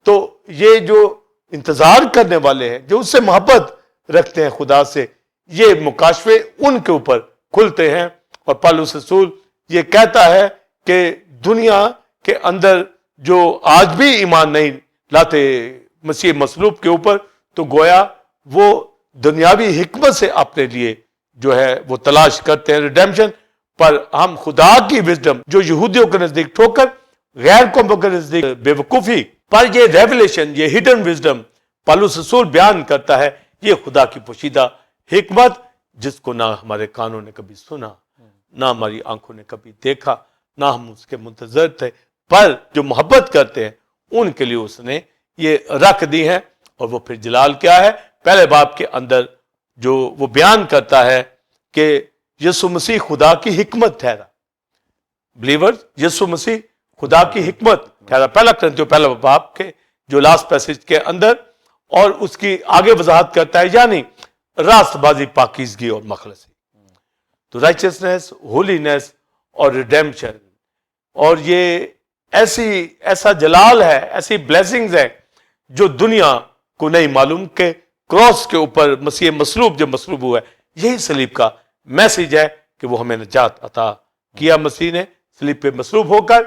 تو یہ جو انتظار کرنے والے ہیں، جو اس سے محبت رکھتے ہیں خدا سے، یہ مکاشفے ان کے اوپر کھلتے ہیں۔ اور پالوس رسول یہ کہتا ہے کہ دنیا کے اندر جو آج بھی ایمان نہیں لاتے مسیح مصلوب کے اوپر، تو گویا وہ دنیاوی حکمت سے اپنے لیے جو ہے وہ تلاش کرتے ہیں ریڈیمشن، پر ہم خدا کی وزڈم جو یہودیوں کے نزدیک ٹھوکر، غیر قوموں کے نزدیک بے وقوفی، پر یہ ریولیشن، یہ ہڈن وزڈم پالوس رسول بیان کرتا ہے، یہ خدا کی پوشیدہ حکمت جس کو نہ ہمارے کانوں نے کبھی سنا، نہ ہماری آنکھوں نے کبھی دیکھا، نہ ہم اس کے منتظر تھے، پر جو محبت کرتے ہیں ان کے لیے اس نے یہ رکھ دی ہے۔ اور وہ پھر جلال کیا ہے؟ پہلے باب کے اندر جو وہ بیان کرتا ہے کہ یسوع مسیح خدا کی حکمت ٹھہرا۔ بلیورز، یسوع مسیح خدا کی حکمت ٹھہرا، پہلا کرنتھیوں پہلا باب کے جو لاسٹ پیسج کے اندر، اور اس کی آگے وضاحت کرتا ہے، یعنی راست بازی، پاکیزگی اور مخلصی۔ تو رائچسنس، ہولینس اور ریڈیمشن، اور یہ ایسا جلال ہے، ایسی بلیسنگز ہے جو دنیا کو نہیں معلوم کہ کراس کے اوپر مسیح مصلوب جو مصلوب ہوا ہے، یہی صلیب کا میسج ہے کہ وہ ہمیں نجات عطا کیا مسیح نے صلیب پہ مصلوب ہو کر،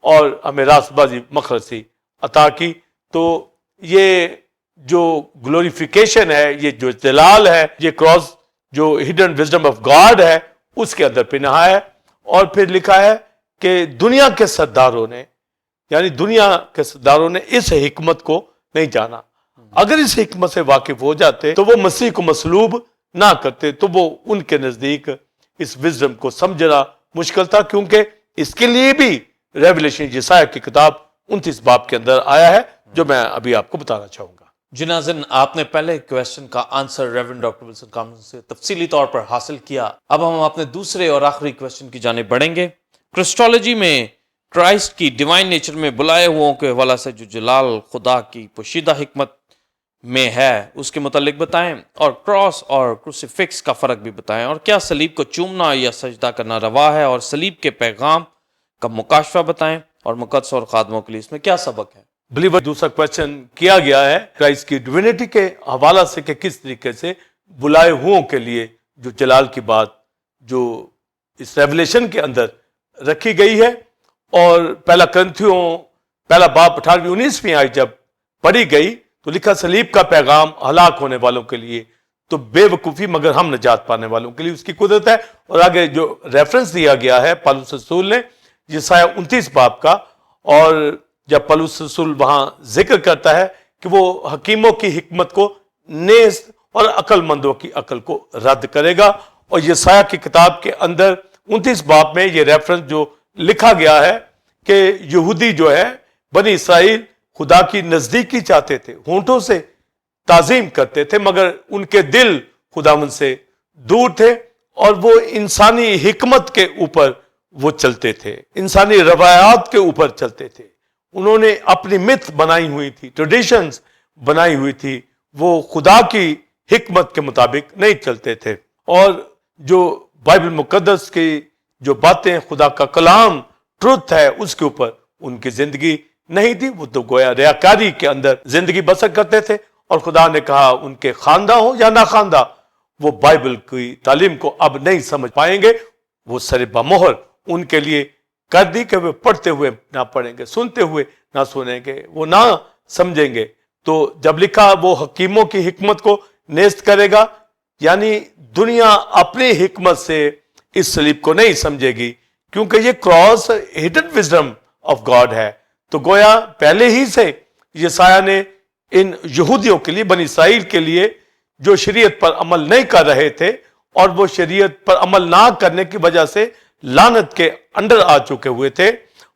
اور ہمیں راست بازی مخلصی عطا کی۔ تو یہ جو گلوریفیکیشن ہے، یہ جو جلال ہے، یہ کراس جو ہڈن وزڈم آف گاڈ ہے اس کے اندر پنہا ہے۔ اور پھر لکھا ہے کہ دنیا کے سرداروں نے، یعنی دنیا کے سرداروں نے اس حکمت کو نہیں جانا۔ اگر اس حکمت سے واقف ہو جاتے تو وہ مسیح کو مصلوب نہ کرتے، تو وہ ان کے نزدیک اس وزڈم کو سمجھنا مشکل تھا، کیونکہ اس کے لیے بھی ریولیشن یسایہ کی کتاب 29 باب کے اندر آیا ہے، جو میں ابھی آپ کو بتانا چاہوں گا۔ جی ناظرین، آپ نے پہلے کویسچن کا آنسر ریورنڈ ڈاکٹر ولسن کامرن سے تفصیلی طور پر حاصل کیا۔ اب ہم اپنے دوسرے اور آخری کویسچن کی جانب بڑھیں گے۔ کرسٹولوجی میں کرائسٹ کی ڈیوائن نیچر میں بلائے ہوں کے حوالہ سے جو جلال خدا کی پوشیدہ حکمت میں ہے اس کے متعلق بتائیں، اور کراس اور کروسیفکس کا فرق بھی بتائیں، اور کیا صلیب کو چومنا یا سجدہ کرنا روا ہے، اور صلیب کے پیغام کا مکاشفہ بتائیں، اور مقدس اور خادموں کے لیے اس میں کیا سبق ہے۔ بلیور، دوسرا کویسچن کیا گیا ہے کرائسٹ کی ڈیوینٹی کے حوالہ سے کہ کس طریقے سے بلائے ہوں کے لیے جو جلال کی بات جو اس ریولیشن کے اندر رکھی گئی ہے، اور پہلا کرنتھیوں پہلا باب 18ویں 19ویں آیت جب پڑھی گئی تو لکھا صلیب کا پیغام ہلاک ہونے والوں کے لیے تو بے وقوفی، مگر ہم نجات پانے والوں کے لیے اس کی قدرت ہے۔ اور آگے جو ریفرنس دیا گیا ہے پالوس رسول نے یسایہ 29 باب کا، اور جب پالوس رسول وہاں ذکر کرتا ہے کہ وہ حکیموں کی حکمت کو نیست اور عقل مندوں کی عقل کو رد کرے گا، اور یسایہ کی کتاب کے اندر 29 باب میں یہ ریفرنس جو لکھا گیا ہے کہ یہودی جو ہے بنی اسرائیل خدا کی نزدیکی چاہتے تھے, ہونٹوں سے تعظیم کرتے تھے, مگر ان کے دل خداوند سے دور تھے اور وہ انسانی حکمت کے اوپر وہ چلتے تھے, انسانی روایات کے اوپر چلتے تھے. انہوں نے اپنی مت بنائی ہوئی تھی, ٹریڈیشنز بنائی ہوئی تھی, وہ خدا کی حکمت کے مطابق نہیں چلتے تھے. اور جو بائبل مقدس کی جو باتیں, خدا کا کلام ٹروتھ ہے, اس کے اوپر ان کی زندگی نہیں تھی. وہ تو گویا ریاکاری کے اندر زندگی بسر کرتے تھے. اور خدا نے کہا ان کے خواندہ ہو یا ناخواندہ, وہ بائبل کی تعلیم کو اب نہیں سمجھ پائیں گے. وہ سر بمہر ان کے لیے کر دی کہ وہ پڑھتے ہوئے نہ پڑھیں گے, سنتے ہوئے نہ سنیں گے, وہ نہ سمجھیں گے. تو جب لکھا وہ حکیموں کی حکمت کو نیست کرے گا, یعنی دنیا اپنی حکمت سے اس صلیب کو نہیں سمجھے گی, کیونکہ یہ cross hidden wisdom of God ہے. تو گویا پہلے ہی سے یسایہ نے ان یہودیوں کے لیے, بنی اسرائیل کے لیے, جو شریعت پر عمل نہیں کر رہے تھے اور وہ شریعت پر عمل نہ کرنے کی وجہ سے لعنت کے انڈر آ چکے ہوئے تھے,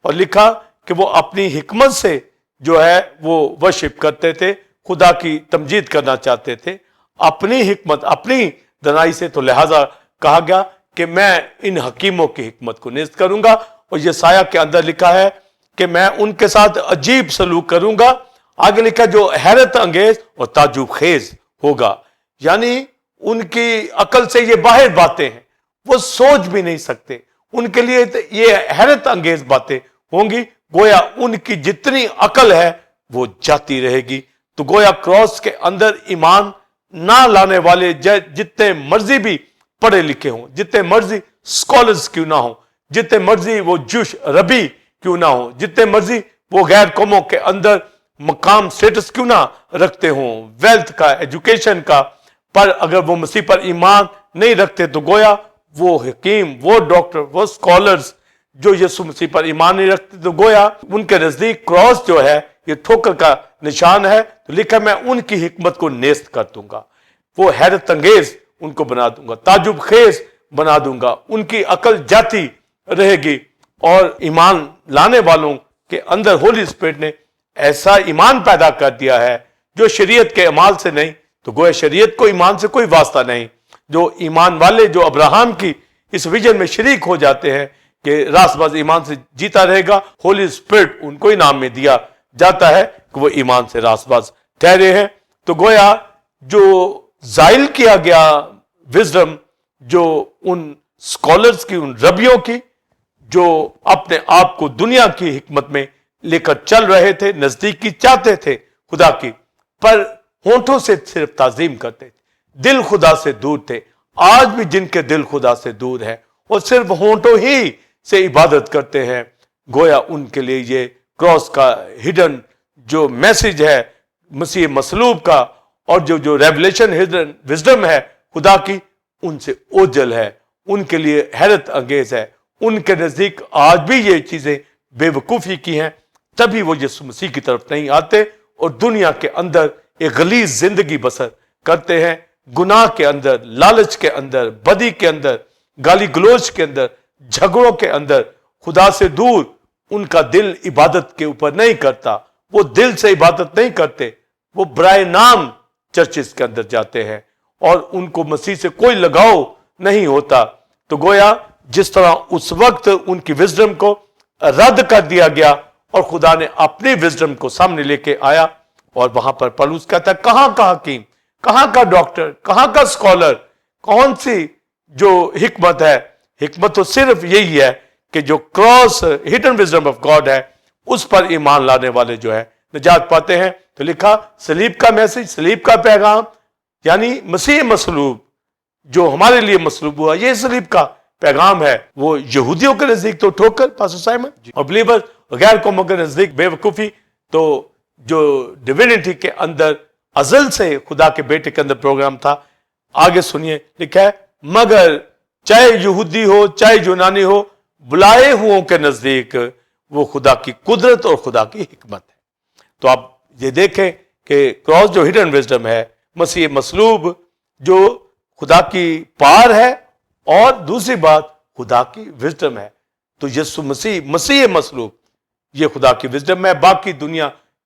اور لکھا کہ وہ اپنی حکمت سے جو ہے وہ ورشپ کرتے تھے, خدا کی تمجید کرنا چاہتے تھے اپنی حکمت, اپنی دنائی سے. تو لہذا کہا گیا کہ میں ان حکیموں کی حکمت کو نیست کروں گا. اور یسایہ کے اندر لکھا ہے کہ میں ان کے ساتھ عجیب سلوک کروں گا. آگے لکھا جو حیرت انگیز اور تعجب خیز ہوگا, یعنی ان کی عقل سے یہ باہر باتیں ہیں, وہ سوچ بھی نہیں سکتے. ان کے لیے یہ حیرت انگیز باتیں ہوں گی. گویا ان کی جتنی عقل ہے وہ جاتی رہے گی. تو گویا کراس کے اندر ایمان نہ لانے والے جتنے مرضی بھی پڑھے لکھے ہوں, جتنے مرضی سکولرز کیوں نہ ہوں, جتنے مرضی وہ جوش ربی کیوں نہ ہوں, جتنے مرضی وہ غیر قوموں کے اندر مقام سٹیٹس کیوں نہ رکھتے ہوں, ویلتھ کا, ایجوکیشن کا, پر اگر وہ مسیح پر ایمان نہیں رکھتے تو گویا وہ حکیم, وہ ڈاکٹر, وہ سکولرز جو یسوع مسیح پر ایمان نہیں رکھتے تو گویا ان کے نزدیک کراس جو ہے یہ ٹھوکر کا نشان ہے. تو لکھا میں ان کی حکمت کو نیست کر دوں گا, وہ حیرت انگیز ان کو بنا دوں گا, تعجب خیز بنا دوں گا, ان کی عقل جاتی رہے گی. اور ایمان لانے والوں کے اندر ہولی اسپرٹ نے ایسا ایمان پیدا کر دیا ہے جو شریعت کے اعمال سے نہیں. تو گویا شریعت کو ایمان سے کوئی واسطہ نہیں. جو ایمان والے جو ابراہم کی اس ویژن میں شریک ہو جاتے ہیں کہ راست باز ایمان سے جیتا رہے گا, ہولی اسپرٹ ان کو انعام میں دیا جاتا ہے کہ وہ ایمان سے راست باز ٹھہرے ہیں. تو گویا جو زائل کیا گیا وزڈم, جو ان سکولرز کی, ان ربیوں کی, جو اپنے آپ کو دنیا کی حکمت میں لے کر چل رہے تھے, نزدیکی چاہتے تھے خدا کی, پر ہونٹوں سے صرف تعظیم کرتے تھے, دل خدا سے دور تھے. آج بھی جن کے دل خدا سے دور ہے وہ صرف ہونٹوں ہی سے عبادت کرتے ہیں, گویا ان کے لیے یہ کراس کا ہڈن جو میسج ہے مسیح مصلوب کا, اور جو ریولیشن ہڈن وزڈم ہے خدا کی, ان سے اوجل ہے, ان کے لیے حیرت انگیز ہے. ان کے نزدیک آج بھی یہ چیزیں بے وقوفی کی ہیں, تبھی وہ یسوع مسیح کی طرف نہیں آتے اور دنیا کے اندر ایک غلیظ زندگی بسر کرتے ہیں, گناہ کے اندر, لالچ کے اندر, بدی کے اندر, گالی گلوچ کے اندر, جھگڑوں کے اندر, خدا سے دور. ان کا دل عبادت کے اوپر نہیں کرتا, وہ دل سے عبادت نہیں کرتے, وہ برائے نام چرچز کے اندر جاتے ہیں اور ان کو مسیح سے کوئی لگاؤ نہیں ہوتا. تو گویا جس طرح اس وقت ان کی وزڈم کو رد کر دیا گیا اور خدا نے اپنی وزڈم کو سامنے لے کے آیا, اور وہاں پر پولس کہتا ہے کہاں کا حکیم, کہاں کا ڈاکٹر, کہاں کا سکولر, کون سی جو حکمت ہے. حکمت تو صرف یہی ہے کہ جو cross hidden wisdom of God ہے اس پر ایمان لانے والے جو ہے نجات پاتے ہیں. تو لکھا صلیب کا میسج, صلیب کا پیغام, یعنی مسیح مصلوب جو ہمارے لیے مصلوب ہوا, یہ صلیب کا پیغام ہے. وہ یہودیوں کے نزدیک تو ٹھوکر پاسٹر سائمن, اور بلیور غیر قوموں کے نزدیک بے وقوفی. تو جو ڈیوینٹی کے اندر ازل سے خدا کے بیٹے کے اندر پروگرام تھا, آگے سنیے لکھا ہے مگر چاہے یہودی ہو چاہے یونانی ہو, بلائے ہوں کے نزدیک وہ خدا کی قدرت اور خدا کی حکمت ہے. تو آپ یہ دیکھیں کہ کراس جو ہڈن وزڈم ہے, مسیح مصلوب جو خدا کی پار ہے, اور دوسری بات خدا کی وزڈم ہے. تو یسوع مسیح مصلوب یہ خدا کی وزڈم ہے. باقی دنیا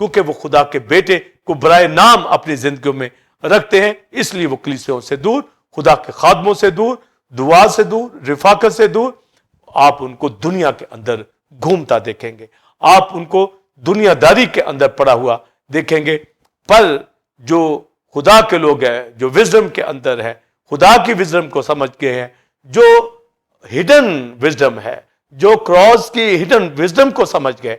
کیونکہ وہ خدا کے بیٹے کو برائے نام اپنی زندگیوں میں رکھتے ہیں، اس لیے وہ کلیسیوں سے دور، خدا کے خادموں سے دور، دعا سے دور، رفاقت سے دور، آپ ان کو دنیا کے اندر گھومتا دیکھیں گے، آپ ان کو دنیا داری کے اندر پڑا ہوا دیکھیں گے۔ پر جو خدا کے لوگ ہیں، جو وزڈم کے اندر ہے، خدا کی وزڈم کو سمجھ کے ہیں، جو ہڈن وزڈم ہے، جو کراس کی ہڈن وزڈم کو سمجھ گئے،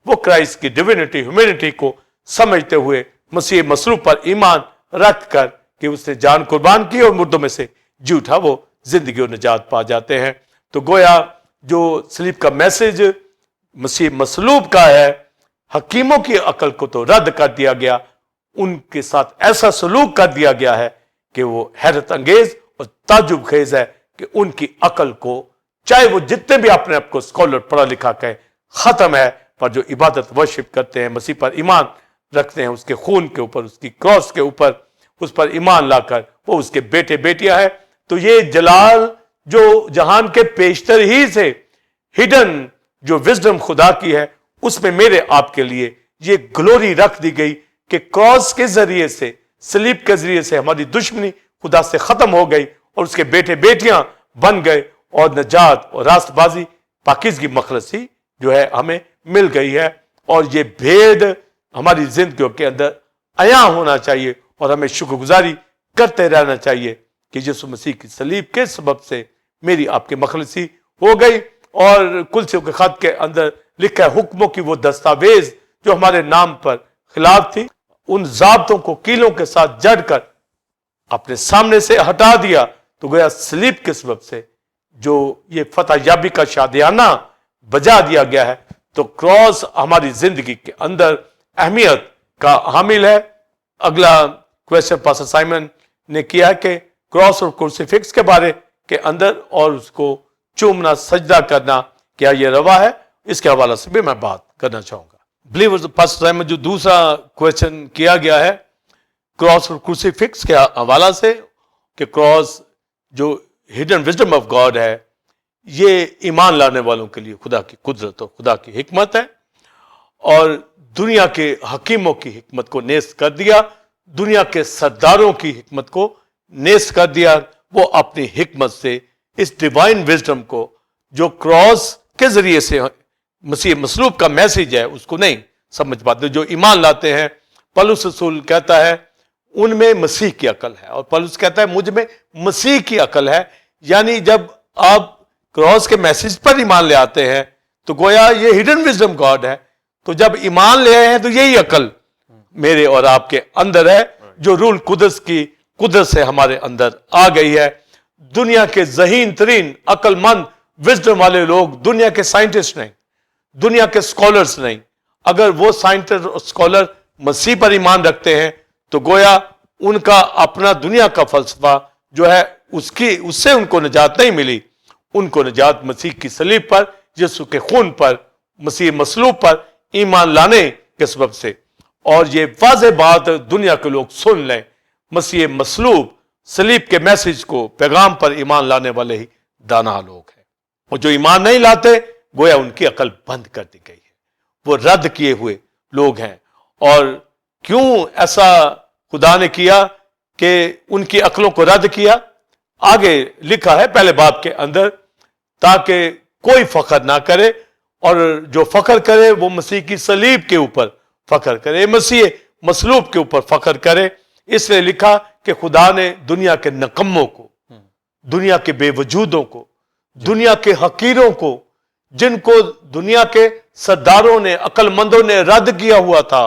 وہ کرائسٹ کی ڈیوینٹی، ہیومینٹی کو سمجھتے ہوئے مسیح مصلوب پر ایمان رکھ کر کہ اس نے جان قربان کی اور مردوں میں سے جی اٹھا، وہ زندگی اور نجات پا جاتے ہیں۔ تو گویا جو صلیب کا میسج مسیح مصلوب کا ہے، حکیموں کی عقل کو تو رد کر دیا گیا، ان کے ساتھ ایسا سلوک کر دیا گیا ہے کہ وہ حیرت انگیز اور تعجب خیز ہے کہ ان کی عقل کو، چاہے وہ جتنے بھی اپنے آپ کو اسکالر پڑھا لکھا کہیں، ختم ہے، پر جو عبادت ورشپ کرتے ہیں، مسیح پر ایمان رکھتے ہیں، اس کے خون کے اوپر، اس کی کراس کے اوپر، اس پر ایمان لا کر وہ اس کے بیٹے بیٹیاں ہیں۔ تو یہ جلال جو جہان کے پیشتر ہی سے ہڈن جو وزڈم خدا کی ہے، اس میں میرے آپ کے لیے یہ گلوری رکھ دی گئی کہ کراس کے ذریعے سے، صلیب کے ذریعے سے ہماری دشمنی خدا سے ختم ہو گئی اور اس کے بیٹے بیٹیاں بن گئے، اور نجات اور راست بازی، پاکیزگی، مخلصی جو ہے ہمیں مل گئی ہے۔ اور یہ بھید ہماری زندگیوں کے اندر عیاں ہونا چاہیے اور ہمیں شکر گزاری کرتے رہنا چاہیے کہ یسوع مسیح کی صلیب کے سبب سے میری آپ کی مخلصی ہو گئی۔ اور کلسیوں کے خط کے اندر لکھا ہے، حکموں کی وہ دستاویز جو ہمارے نام پر خلاف تھی، ان ضابطوں کو کیلوں کے ساتھ جڑ کر اپنے سامنے سے ہٹا دیا۔ تو گویا صلیب کے سبب سے جو یہ فتح یابی کا شادیانہ بجا دیا گیا ہے، تو کراس ہماری زندگی کے اندر اہمیت کا حامل ہے۔ اگلا کویسچن پاسٹر سائمن نے کیا کہ کراس اور کرسیفکس کے بارے کے اندر اور اس کو چومنا، سجدہ کرنا، کیا یہ روا ہے؟ اس کے حوالے سے بھی میں بات کرنا چاہوں گا۔ بلیورز، پاسٹر سائمن جو دوسرا کویسچن کیا گیا ہے کراس اور کرسیفکس کے حوالہ سے، کہ کراس جو ہڈن وزڈم آف گاڈ ہے، یہ ایمان لانے والوں کے لیے خدا کی قدرت اور خدا کی حکمت ہے، اور دنیا کے حکیموں کی حکمت کو نیست کر دیا، دنیا کے سرداروں کی حکمت کو نیست کر دیا۔ وہ اپنی حکمت سے اس ڈیوائن وزڈم کو جو کراس کے ذریعے سے مسیح مصلوب کا میسج ہے، اس کو نہیں سمجھ پاتے۔ جو ایمان لاتے ہیں، پولس رسول کہتا ہے ان میں مسیح کی عقل ہے، اور پولس کہتا ہے مجھ میں مسیح کی عقل ہے۔ یعنی جب آپ کراس کے میسج پر ایمان لے آتے ہیں تو گویا یہ ہڈن وزڈم گاڈ ہے، تو جب ایمان لے آئے ہیں تو یہی عقل میرے اور آپ کے اندر ہے جو رول قدس کی قدرت سے ہمارے اندر آ گئی ہے۔ دنیا کے ذہین ترین عقل مند وزڈم والے لوگ دنیا کے سائنٹسٹ نہیں، دنیا کے سکولرز نہیں، اگر وہ سائنٹسٹ اور سکولر مسیح پر ایمان رکھتے ہیں تو گویا ان کا اپنا دنیا کا فلسفہ جو ہے اس سے ان کو نجات نہیں ملی، ان کو نجات مسیح کی صلیب پر، یسوع کے خون پر، مسیح مصلوب پر ایمان لانے کے سبب سے۔ اور یہ واضح بات دنیا کے لوگ سن لیں، مسیح مصلوب صلیب کے میسج کو، پیغام پر ایمان لانے والے ہی دانا لوگ ہیں، اور جو ایمان نہیں لاتے گویا ان کی عقل بند کر دی گئی ہے، وہ رد کیے ہوئے لوگ ہیں۔ اور کیوں ایسا خدا نے کیا کہ ان کی عقلوں کو رد کیا؟ آگے لکھا ہے پہلے باب کے اندر، تاکہ کوئی فخر نہ کرے، اور جو فخر کرے وہ مسیح کی صلیب کے اوپر فخر کرے، مسیح مصلوب کے اوپر فخر کرے۔ اس لیے لکھا کہ خدا نے دنیا کے نکموں کو، دنیا کے بے وجودوں کو، دنیا کے حقیروں کو، جن کو دنیا کے سرداروں نے، عقل مندوں نے رد کیا ہوا تھا،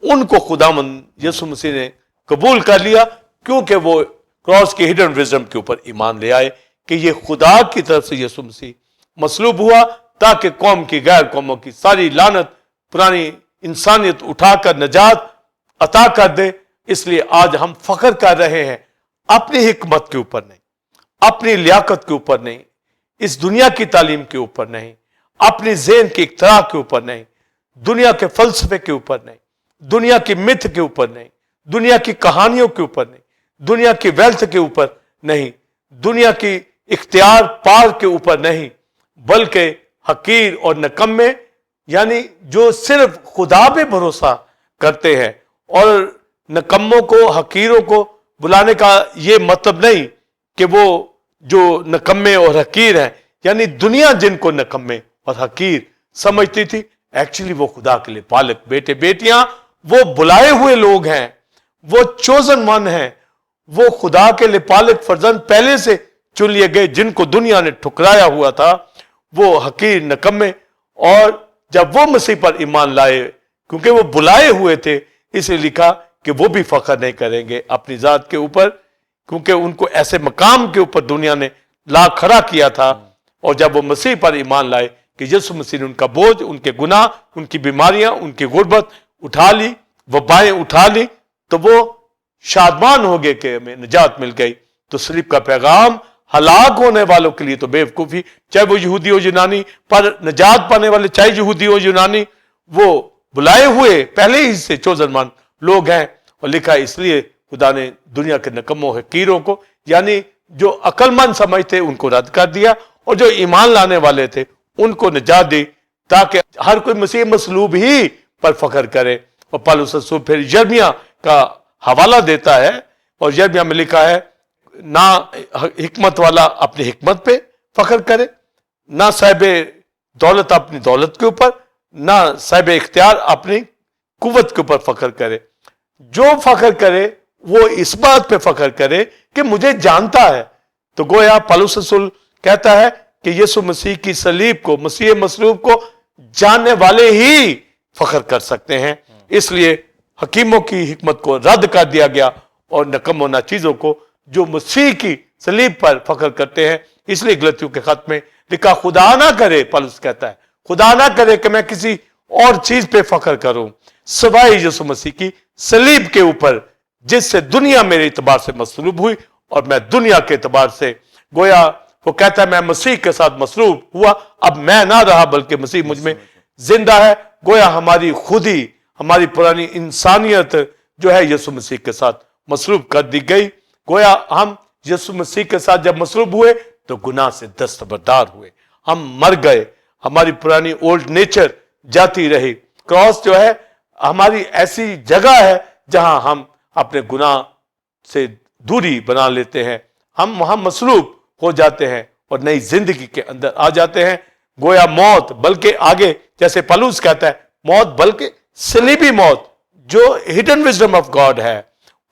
ان کو خداوند یسوع مسیح نے قبول کر لیا، کیونکہ وہ کراس کی ہڈن وزڈم کے اوپر ایمان لے آئے کہ یہ خدا کی طرف سے یسوع مسیح مصلوب ہوا تاکہ قوم کی، غیر قوموں کی ساری لعنت پرانی انسانیت اٹھا کر نجات عطا کر دے۔ اس لیے آج ہم فخر کر رہے ہیں اپنی حکمت کے اوپر نہیں، اپنی لیاقت کے اوپر نہیں، اس دنیا کی تعلیم کے اوپر نہیں، اپنی ذہن کی اختراع کے اوپر نہیں، دنیا کے فلسفے کے اوپر نہیں، دنیا کی متھ کے اوپر نہیں، دنیا کی کہانیوں کے اوپر نہیں، دنیا کی ویلتھ کے اوپر نہیں، دنیا کی اختیار پار کے اوپر نہیں، بلکہ حقیر اور نکمے یعنی جو صرف خدا پہ بھروسہ کرتے ہیں. اور نکموں کو, حقیروں کو بلانے کا یہ مطلب نہیں کہ وہ جو نکمے اور حقیر ہیں, یعنی دنیا جن کو نکمے اور حقیر سمجھتی تھی, ایکچولی وہ خدا کے لیے پالک بیٹے بیٹیاں, وہ بلائے ہوئے لوگ ہیں, وہ چوزن ون ہیں, وہ خدا کے لیے پالک فرزند پہلے سے چن لیے گئے, جن کو دنیا نے ٹھکرایا ہوا تھا, وہ حقیر نکمے. اور جب وہ مسیح پر ایمان لائے, کیونکہ وہ بلائے ہوئے تھے, اسے لکھا کہ وہ بھی فخر نہیں کریں گے اپنی ذات کے اوپر, کیونکہ ان کو ایسے مقام کے اوپر دنیا نے لا کھڑا کیا تھا. اور جب وہ مسیح پر ایمان لائے کہ یسوع مسیح نے ان کا بوجھ, ان کے گناہ, ان کی بیماریاں, ان کی غربت اٹھا لی, وبائیں اٹھا لی, تو وہ شادمان ہو گئے کہ ہمیں نجات مل گئی. تو صلیب کا پیغام ہلاک ہونے والوں کے لیے تو بے وقوفی, چاہے وہ یہودی ہو یونانی, پر نجات پانے والے چاہے یہودی ہو یونانی, وہ بلائے ہوئے پہلے ہی سے چوزن مان لوگ ہیں. اور لکھا اس لیے خدا نے دنیا کے نکموں حقیروں کو, یعنی جو عقل مند سمجھتے ان کو رد کر دیا, اور جو ایمان لانے والے تھے ان کو نجات دی, تاکہ ہر کوئی مسیح مصلوب ہی پر فخر کرے. اور پالوس رسول پھر یرمیہ کا حوالہ دیتا ہے, اور یرمیہ میں لکھا ہے, نہ حکمت والا اپنی حکمت پہ فخر کرے, نہ صاحب دولت اپنی دولت کے اوپر, نہ صاحب اختیار اپنی قوت کے اوپر فخر کرے. جو فخر کرے وہ اس بات پہ فخر کرے کہ مجھے جانتا ہے. تو گویا پالوس رسول کہتا ہے کہ یسوع مسیح کی صلیب کو, مسیح مصلوب کو جاننے والے ہی فخر کر سکتے ہیں. اس لیے حکیموں کی حکمت کو رد کر دیا گیا, اور نکم و ناچیزوں کو جو مسیح کی صلیب پر فخر کرتے ہیں. اس لیے غلطیوں کے خط میں لکھا, خدا نہ کرے, پالوس کہتا ہے, خدا نہ کرے کہ میں کسی اور چیز پہ فخر کروں سوائے یسوع مسیح کی صلیب کے اوپر, جس سے دنیا میرے اعتبار سے مصلوب ہوئی, اور میں دنیا کے اعتبار سے, گویا وہ کہتا ہے میں مسیح کے ساتھ مصلوب ہوا, اب میں نہ رہا بلکہ مسیح مجھ میں زندہ ہے. گویا ہماری خودی, ہماری پرانی انسانیت جو ہے یسوع مسیح کے ساتھ مصلوب کر دی گئی. گویا ہم یسوع مسیح کے ساتھ جب مصلوب ہوئے تو گناہ سے دستبردار ہوئے, ہم مر گئے, ہماری پرانی اولڈ نیچر جاتی رہی. کراس جو ہے ہماری ایسی جگہ ہے جہاں ہم اپنے گناہ سے دوری بنا لیتے ہیں, ہم وہاں مصلوب ہو جاتے ہیں اور نئی زندگی کے اندر آ جاتے ہیں. گویا موت, بلکہ آگے جیسے پالوس کہتا ہے, موت بلکہ صلیبی موت جو ہڈن وزڈم آف گاڈ ہے,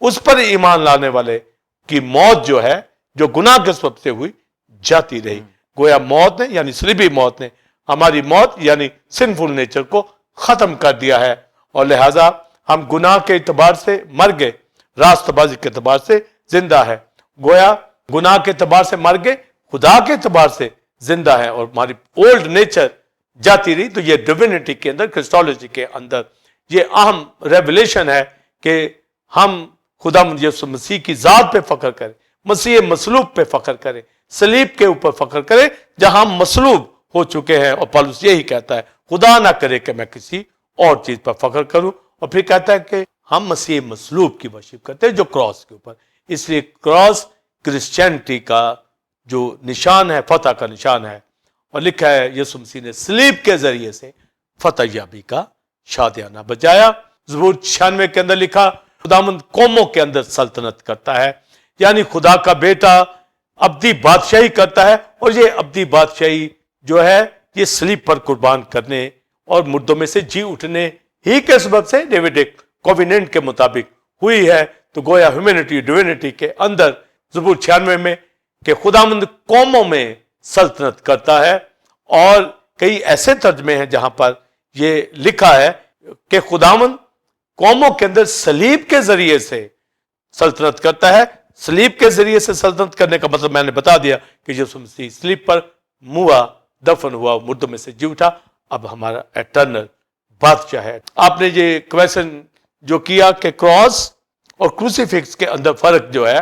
اس پر ایمان لانے والے کی موت جو ہے, جو گناہ کے سبب سے ہوئی, جاتی رہی. گویا موت نے, یعنی صلیبی موت نے ہماری موت یعنی سنفل نیچر کو ختم کر دیا ہے, اور لہذا ہم گناہ کے اعتبار سے مر گئے, راست بازی کے اعتبار سے زندہ ہے. گویا گناہ کے اعتبار سے مر گئے, خدا کے اعتبار سے زندہ ہے, اور ہماری اولڈ نیچر جاتی رہی. تو یہ ڈیوینٹی کے اندر, کرسٹولوجی کے اندر یہ اہم ریولیشن ہے کہ ہم خدا یسوع مسیح کی ذات پہ فخر کریں, مسیح مصلوب پہ فخر کریں, صلیب کے اوپر فخر کریں جہاں ہم مصلوب ہو چکے ہیں. اور پالوس یہی کہتا ہے, خدا نہ کرے کہ میں کسی اور چیز پر فخر کروں. اور پھر کہتا ہے کہ ہم مسیح مصلوب کی ورشپ کرتے ہیں جو کراس کے اوپر. اس لیے کراس کرسچینٹی کا جو نشان ہے, فتح کا نشان ہے. اور لکھا ہے یسوع مسیح نے صلیب کے ذریعے سے فتح یابی کا شادیانہ بجایا. زبور 96 کے اندر لکھا, خداوند قوموں کے اندر سلطنت کرتا ہے, یعنی خدا کا بیٹا ابدی بادشاہی کرتا ہے. اور یہ ابدی بادشاہی جو ہے یہ صلیب پر قربان کرنے اور مردوں میں سے جی اٹھنے ہی کے سبب سے ڈیویڈک کوویننٹ کے مطابق ہوئی ہے. تو گویا ہیومینٹی ڈیوینٹی کے اندر زبور 96 میں کہ خداوند قوموں میں سلطنت کرتا ہے. اور کئی ایسے ترجمے ہیں جہاں پر یہ لکھا ہے کہ خداوند قوموں کے اندر صلیب کے ذریعے سے سلطنت کرتا ہے. صلیب کے ذریعے سے سلطنت کرنے کا مطلب میں نے بتا دیا کہ یسوع مسیح صلیب پر موا, دفن ہوا, مردوں میں سے جی اٹھا, اب ہمارا ایٹرنل بادشاہ ہے. آپ نے یہ کویشچن جو کیا کہ کراس اور کروسیفکس کے اندر فرق جو ہے,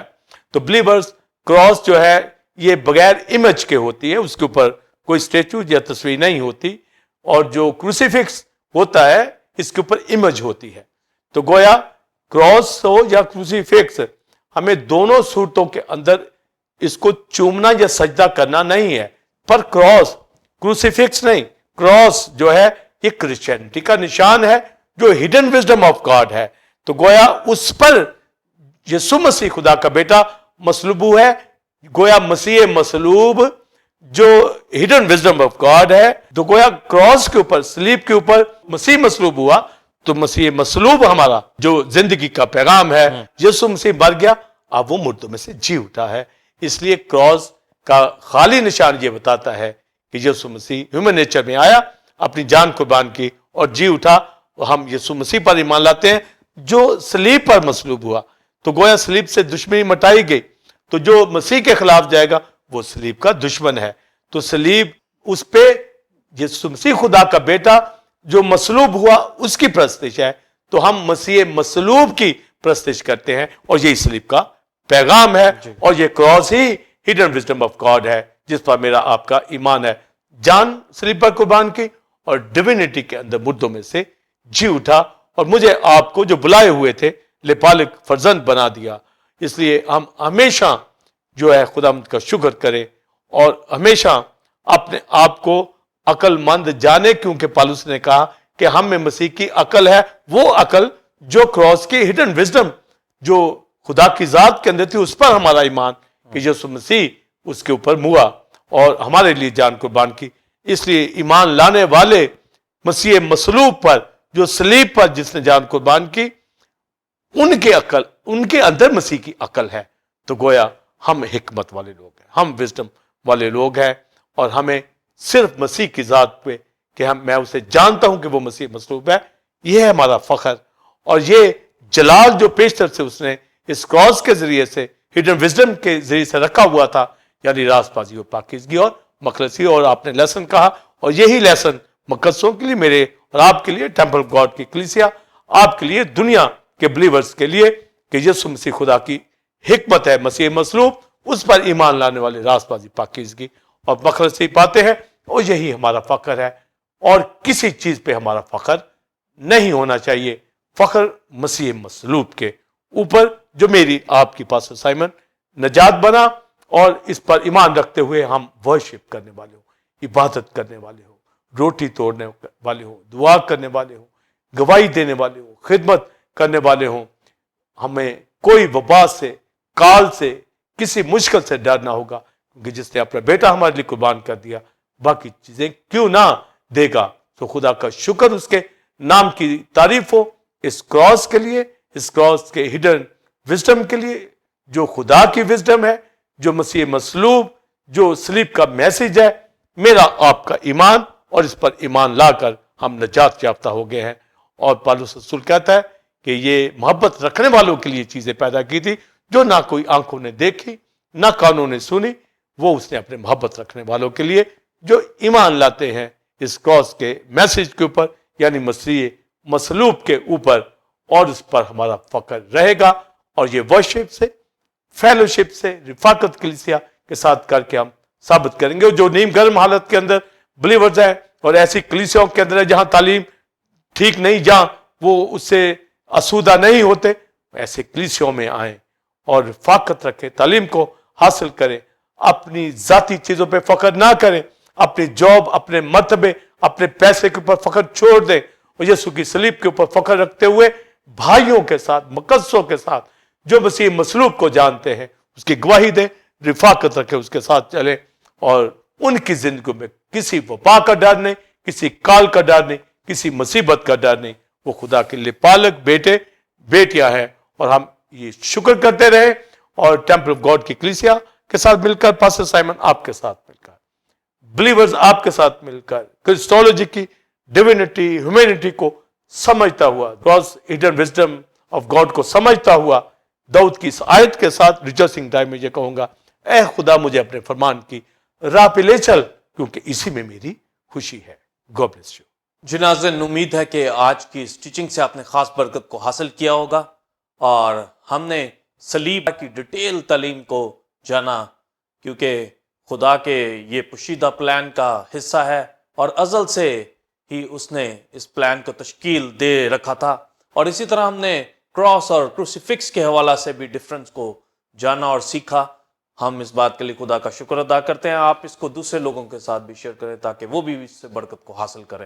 تو بلیورز کراس جو ہے یہ بغیر امیج کے ہوتی ہے, اس کے اوپر کوئی اسٹیچو یا تصویر نہیں ہوتی, اور جو کروسیفکس ہوتا ہے اس کے اوپر امیج ہوتی ہے. تو گویا کراس ہو یا کروسیفکس, ہمیں دونوں صورتوں کے اندر اس کو چومنا یا سجدہ کرنا نہیں ہے. پر کراس, کروسیفکس نہیں, کراس جو ہے یہ کرسچینٹی کا نشان ہے جو ہڈن وزڈم آف گاڈ ہے. تو گویا اس پر یسوع مسیح خدا کا بیٹا مصلوب ہے. گویا مسیح مصلوب جو ہڈن وزڈم آف گاڈ ہے، تو گویا کراس کے اوپر، صلیب کے اوپر مسیح مصلوب ہوا. تو مسیح مصلوب ہمارا جو زندگی کا پیغام ہے، یسوع مسیح مر گیا، اب وہ مردوں میں سے جی اٹھا ہے. اس لیے کراس کا خالی نشان یہ بتاتا ہے کہ یسوع مسیح ہیومن نیچر میں آیا، اپنی جان قربان کی اور جی اٹھا. ہم یسوع مسیح پر ایمان لاتے ہیں جو صلیب پر مصلوب ہوا. تو گویا صلیب سے دشمنی مٹائی گئی. تو جو مسیح کے خلاف جائے گا وہ صلیب کا دشمن ہے. تو صلیب اس پہ یسوع مسیح خدا کا بیٹا جو مصلوب ہوا اس کی پرستش ہے. تو ہم مسیح مصلوب کی پرستش کرتے ہیں اور یہی صلیب کا پیغام ہے. اور یہ cross he hidden wisdom of God ہے جس پر میرا آپ کا ایمان ہے. جان صلیب پر قربان کی اور ڈیوینٹی کے اندر مردوں میں سے جی اٹھا اور مجھے آپ کو جو بلائے ہوئے تھے لپالک فرزند بنا دیا. اس لیے ہم ہمیشہ جو ہے خداوند کا شکر کریں اور ہمیشہ اپنے آپ کو عقل مند جانے، کیونکہ پالوس نے کہا کہ ہم میں مسیح کی عقل ہے، وہ عقل جو کراس کی ہڈن وزڈم جو خدا کی ذات کے اندر تھی، اس پر ہمارا ایمان کہ یسوع مسیح اس کے اوپر ہوا اور ہمارے لیے جان قربان کی. اس لیے ایمان لانے والے مسیح مصلوب پر، جو صلیب پر جس نے جان قربان کی، ان کے اندر مسیح کی عقل ہے. تو گویا ہم حکمت والے لوگ ہیں، ہم وزڈم والے لوگ ہیں اور ہمیں صرف مسیح کی ذات پہ کہ میں اسے جانتا ہوں کہ وہ مسیح مصلوب ہے، یہ ہے ہمارا فخر. اور یہ جلال جو پیشتر سے اس نے اس کراس کے ذریعے سے ہڈن وزڈم کے ذریعے سے رکھا ہوا تھا، یعنی راست بازی اور پاکیزگی اور مخلصی. اور آپ نے لیسن کہا اور یہی لیسن مقدسوں کے لیے، میرے اور آپ کے لیے، ٹیمپل آف گاڈ کی کلیسیا، آپ کے لیے، دنیا کے بلیورز کے لیے، کہ یسوع مسیح خدا کی حکمت ہے، مسیح مصلوب، اس پر ایمان لانے والے راست بازی، پاکیزگی اور مخلصی پاتے ہیں. اور یہی ہمارا فخر ہے اور کسی چیز پہ ہمارا فخر نہیں ہونا چاہیے. فخر مسیح مصلوب کے اوپر جو میری آپ کی پاس اسائنمنٹ نجات بنا، اور اس پر ایمان رکھتے ہوئے ہم ورشپ کرنے والے ہوں، عبادت کرنے والے ہوں، روٹی توڑنے والے ہوں، دعا کرنے والے ہوں، گواہی دینے والے ہوں، خدمت کرنے والے ہوں. ہمیں کوئی وبا سے، کال سے، کسی مشکل سے ڈر نہ ہوگا، کیونکہ جس نے اپنا بیٹا ہمارے لیے قربان کر دیا، باقی چیزیں کیوں نہ دے گا. تو خدا کا شکر، اس کے نام کی تعریف ہو اس کراس کے لیے، اس کراس کے ہڈن وزڈم کے لیے، جو خدا کی وزڈم ہے، جو مسیح مصلوب، جو صلیب کا میسج ہے. میرا آپ کا ایمان، اور اس پر ایمان لا کر ہم نجات یافتہ ہو گئے ہیں. اور پالوس رسول کہتا ہے کہ یہ محبت رکھنے والوں کے لیے چیزیں پیدا کی تھی جو نہ کوئی آنکھوں نے دیکھی نہ کانوں نے سنی، وہ اس نے اپنے محبت رکھنے والوں کے لیے جو ایمان لاتے ہیں اس کراس کے میسج کے اوپر، یعنی مسیح مصلوب کے اوپر. اور اس پر ہمارا فخر رہے گا. اور یہ ورشپ سے، فیلوشپ سے، رفاقت کلیسیا کے ساتھ کر کے ہم ثابت کریں گے. جو نیم گرم حالت کے اندر بلیورز ہیں اور ایسی کلیسیاؤں کے اندر ہے جہاں تعلیم ٹھیک نہیں، جہاں وہ اس سے آسودہ نہیں ہوتے، ایسے کلیسیاؤں میں آئیں اور رفاقت رکھیں، تعلیم کو حاصل کریں. اپنی ذاتی چیزوں پہ فخر نہ کریں، اپنی جاب، اپنے مرتبے، اپنے پیسے کے اوپر فخر چھوڑ دیں اور یسوع کی صلیب کے اوپر فخر رکھتے ہوئے بھائیوں کے ساتھ، مقدسوں کے ساتھ جو مسیح مصلوب کو جانتے ہیں اس کی گواہی دیں، رفاقت رکھیں، اس کے ساتھ چلیں. اور ان کی زندگی میں کسی وبا کا ڈر نہیں، کسی کال کا ڈر نہیں، کسی مصیبت کا ڈر نہیں. وہ خدا کے لیے پالک بیٹے بیٹیاں ہیں. اور ہم یہ شکر کرتے رہیں. اور ٹیمپل آف گاڈ کی کلیسیا کے ساتھ مل کر، پاسٹر سائمن آپ کے ساتھ مل کر، بلیورز آپ کے ساتھ مل کر، کرسٹولوجی کی ڈیوینٹی، ہیومینٹی کو سمجھتا ہوا، God's hidden wisdom of God کو سمجھتا ہوا، داؤد کی اس آیت کے ساتھ ریجوائسنگ ٹائم میں یہ کہوں گا، اے خدا مجھے اپنے فرمان کی راہ پہ لے چل، کیونکہ اسی میں میری خوشی ہے. God bless you. جی ناظرین، امید ہے کہ آج کی اس ٹیچنگ سے آپ نے خاص برکت کو حاصل کیا ہوگا، اور ہم نے صلیب کی ڈیٹیل تعلیم کو جانا، کیونکہ خدا کے یہ پوشیدہ پلان کا حصہ ہے اور ازل سے ہی اس نے اس پلان کو تشکیل دے رکھا تھا. اور اسی طرح ہم نے کراس اور کروسیفکس کے حوالہ سے بھی ڈفرنس کو جانا اور سیکھا. ہم اس بات کے لیے خدا کا شکر ادا کرتے ہیں. آپ اس کو دوسرے لوگوں کے ساتھ بھی شیئر کریں تاکہ وہ بھی اس سے برکت کو حاصل کریں.